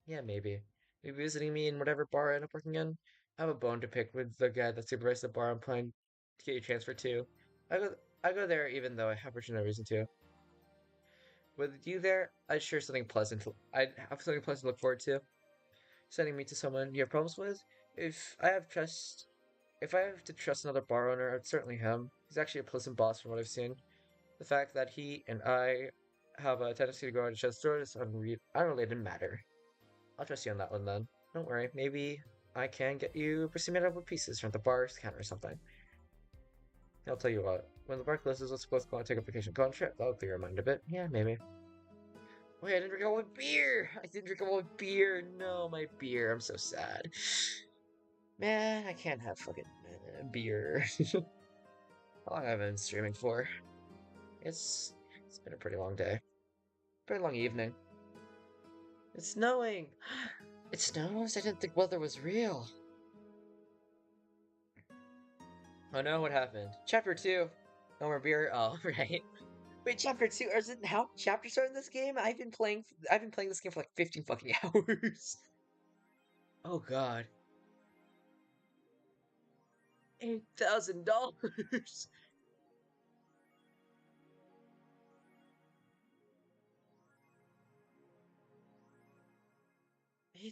Yeah, maybe. Maybe visiting me in whatever bar I end up working in. I have a bone to pick with the guy that supervised the bar I'm planning to get you transferred to. I go there even though I have no reason to. With you there, I'd have something pleasant to look forward to. Sending me to someone you have problems with. If I have trust, if I have to trust another bar owner, it's certainly him. He's actually a pleasant boss from what I've seen. The fact that he and I have a tendency to go out each other's throats is unrelated matter. I'll trust you on that one then. Don't worry, maybe I can get you up pieces from the bar's counter or something. I'll tell you what, when the bar closes, let's both go and take a vacation. Go on a trip. That'll clear your mind a bit. Yeah, maybe. Wait, I didn't drink all my beer! I didn't drink all my beer! No, my beer. I'm so sad. Man, I can't have fucking beer. How long have I been streaming for? It's been a pretty long day. Pretty long evening. It's snowing! It snows? I didn't think weather was real. Oh no, what happened? Chapter 2. No more beer. Oh, right. Wait, chapter 2? Is it how chapters are in this game? I've been playing this game for like 15 fucking hours. Oh god. $8,000.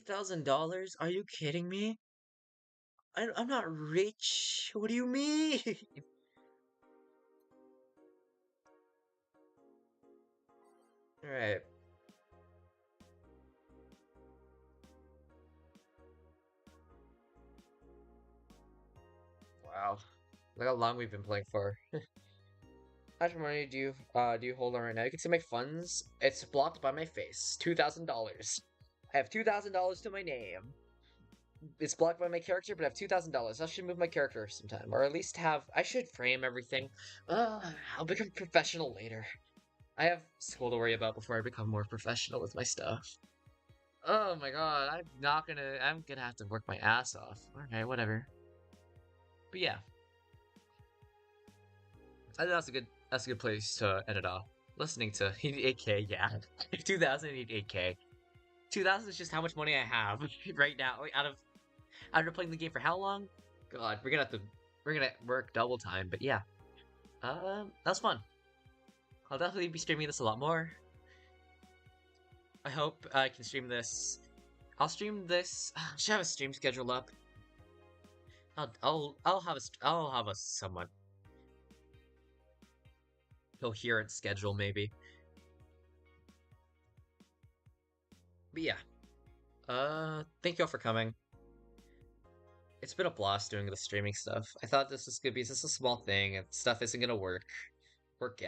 $8,000? Are you kidding me? I'm not rich. What do you mean? All right. Wow. Look how long we've been playing for. How much money do you hold on right now? You can see my funds. It's blocked by my face. $2,000. I have $2,000 to my name. It's blocked by my character, but I have $2,000. I should move my character sometime, or at least have. I should frame everything. I'll become professional later. I have school to worry about before I become more professional with my stuff. Oh my god, I'm not gonna. I'm gonna have to work my ass off. Alright, whatever. But yeah, I think that's a good place to end it off. Listening to 8K, yeah. 2000 8K. 2000 is just how much money I have right now. Like, out of playing the game for how long? God, we're gonna work double time. But yeah, that was fun. I'll definitely be streaming this a lot more. I hope I can stream this. I'll stream this. I should have a stream schedule up. I'll have a somewhat coherent schedule maybe. But yeah, thank you all for coming. It's been a blast doing the streaming stuff. I thought this was gonna be just a small thing and stuff isn't gonna work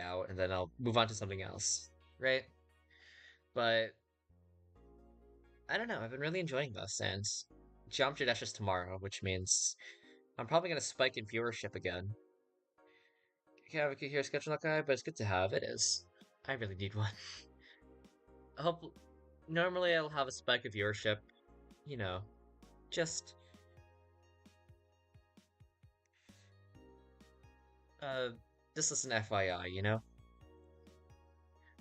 out, and then I'll move on to something else, right? But I don't know. I've been really enjoying this, and Geometry Dash is tomorrow, which means I'm probably gonna spike in viewership again. Can't have a here schedule that guy, but it's good to have. It is. I really need one. I hope. Normally, I'll have a spike of viewership. You know, just uh, just as an FYI, you know.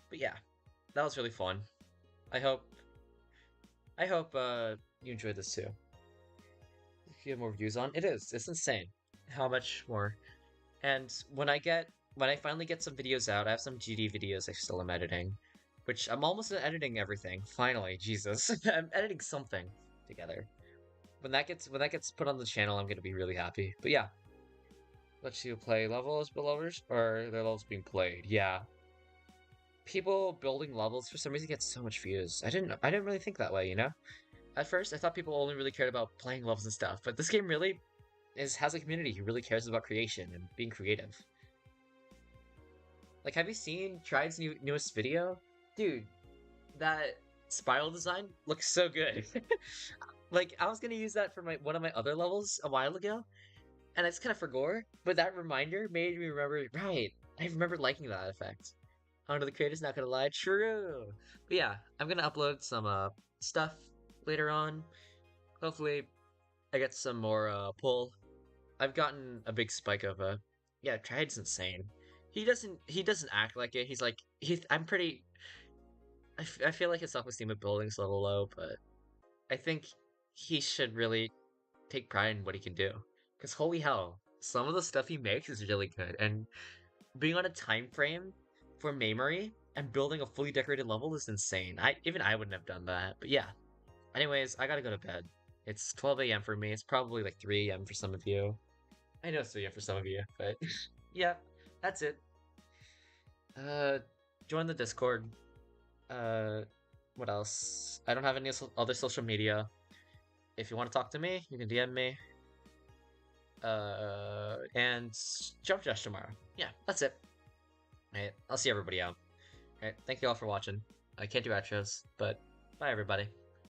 But yeah, that was really fun. I hope. I hope you enjoyed this too. If you have more views on, it's insane how much more. And when I finally get some videos out, I have some GD videos I still am editing, which I'm almost done editing everything. Finally, Jesus, I'm editing something together. When that gets put on the channel, I'm gonna be really happy. But yeah, let you play levels, belovers, or the levels being played. Yeah, people building levels for some reason get so much views. I didn't really think that way, you know. At first, I thought people only really cared about playing levels and stuff, but this game really has a community who really cares about creation and being creative. Like, have you seen Tride's newest video? Dude, that spiral design looks so good. Like, I was gonna use that for one of my other levels a while ago, and I just kind of forgot. But that reminder made me remember. Right, I remember liking that effect. Honor the creators, not gonna lie, true. But yeah, I'm gonna upload some stuff later on. Hopefully, I get some more pull. I've gotten a big spike of yeah, Tride's insane. He doesn't act like it. He's like I'm pretty. I feel like his self-esteem of building's a little low, but I think he should really take pride in what he can do. Because holy hell, some of the stuff he makes is really good, and being on a time frame for memory and building a fully decorated level is insane. I wouldn't have done that, but yeah. Anyways, I gotta go to bed. It's 12 a.m. for me. It's probably like 3 a.m. for some of you. I know it's 3 a.m. for some of you, but yeah, that's it. Uh, join the Discord. Uh, what else? I don't have any other social media. If you want to talk to me, you can DM me. And jump Josh tomorrow. Yeah, that's it. Alright, I'll see everybody out. Alright, thank you all for watching. I can't do outros, but bye everybody.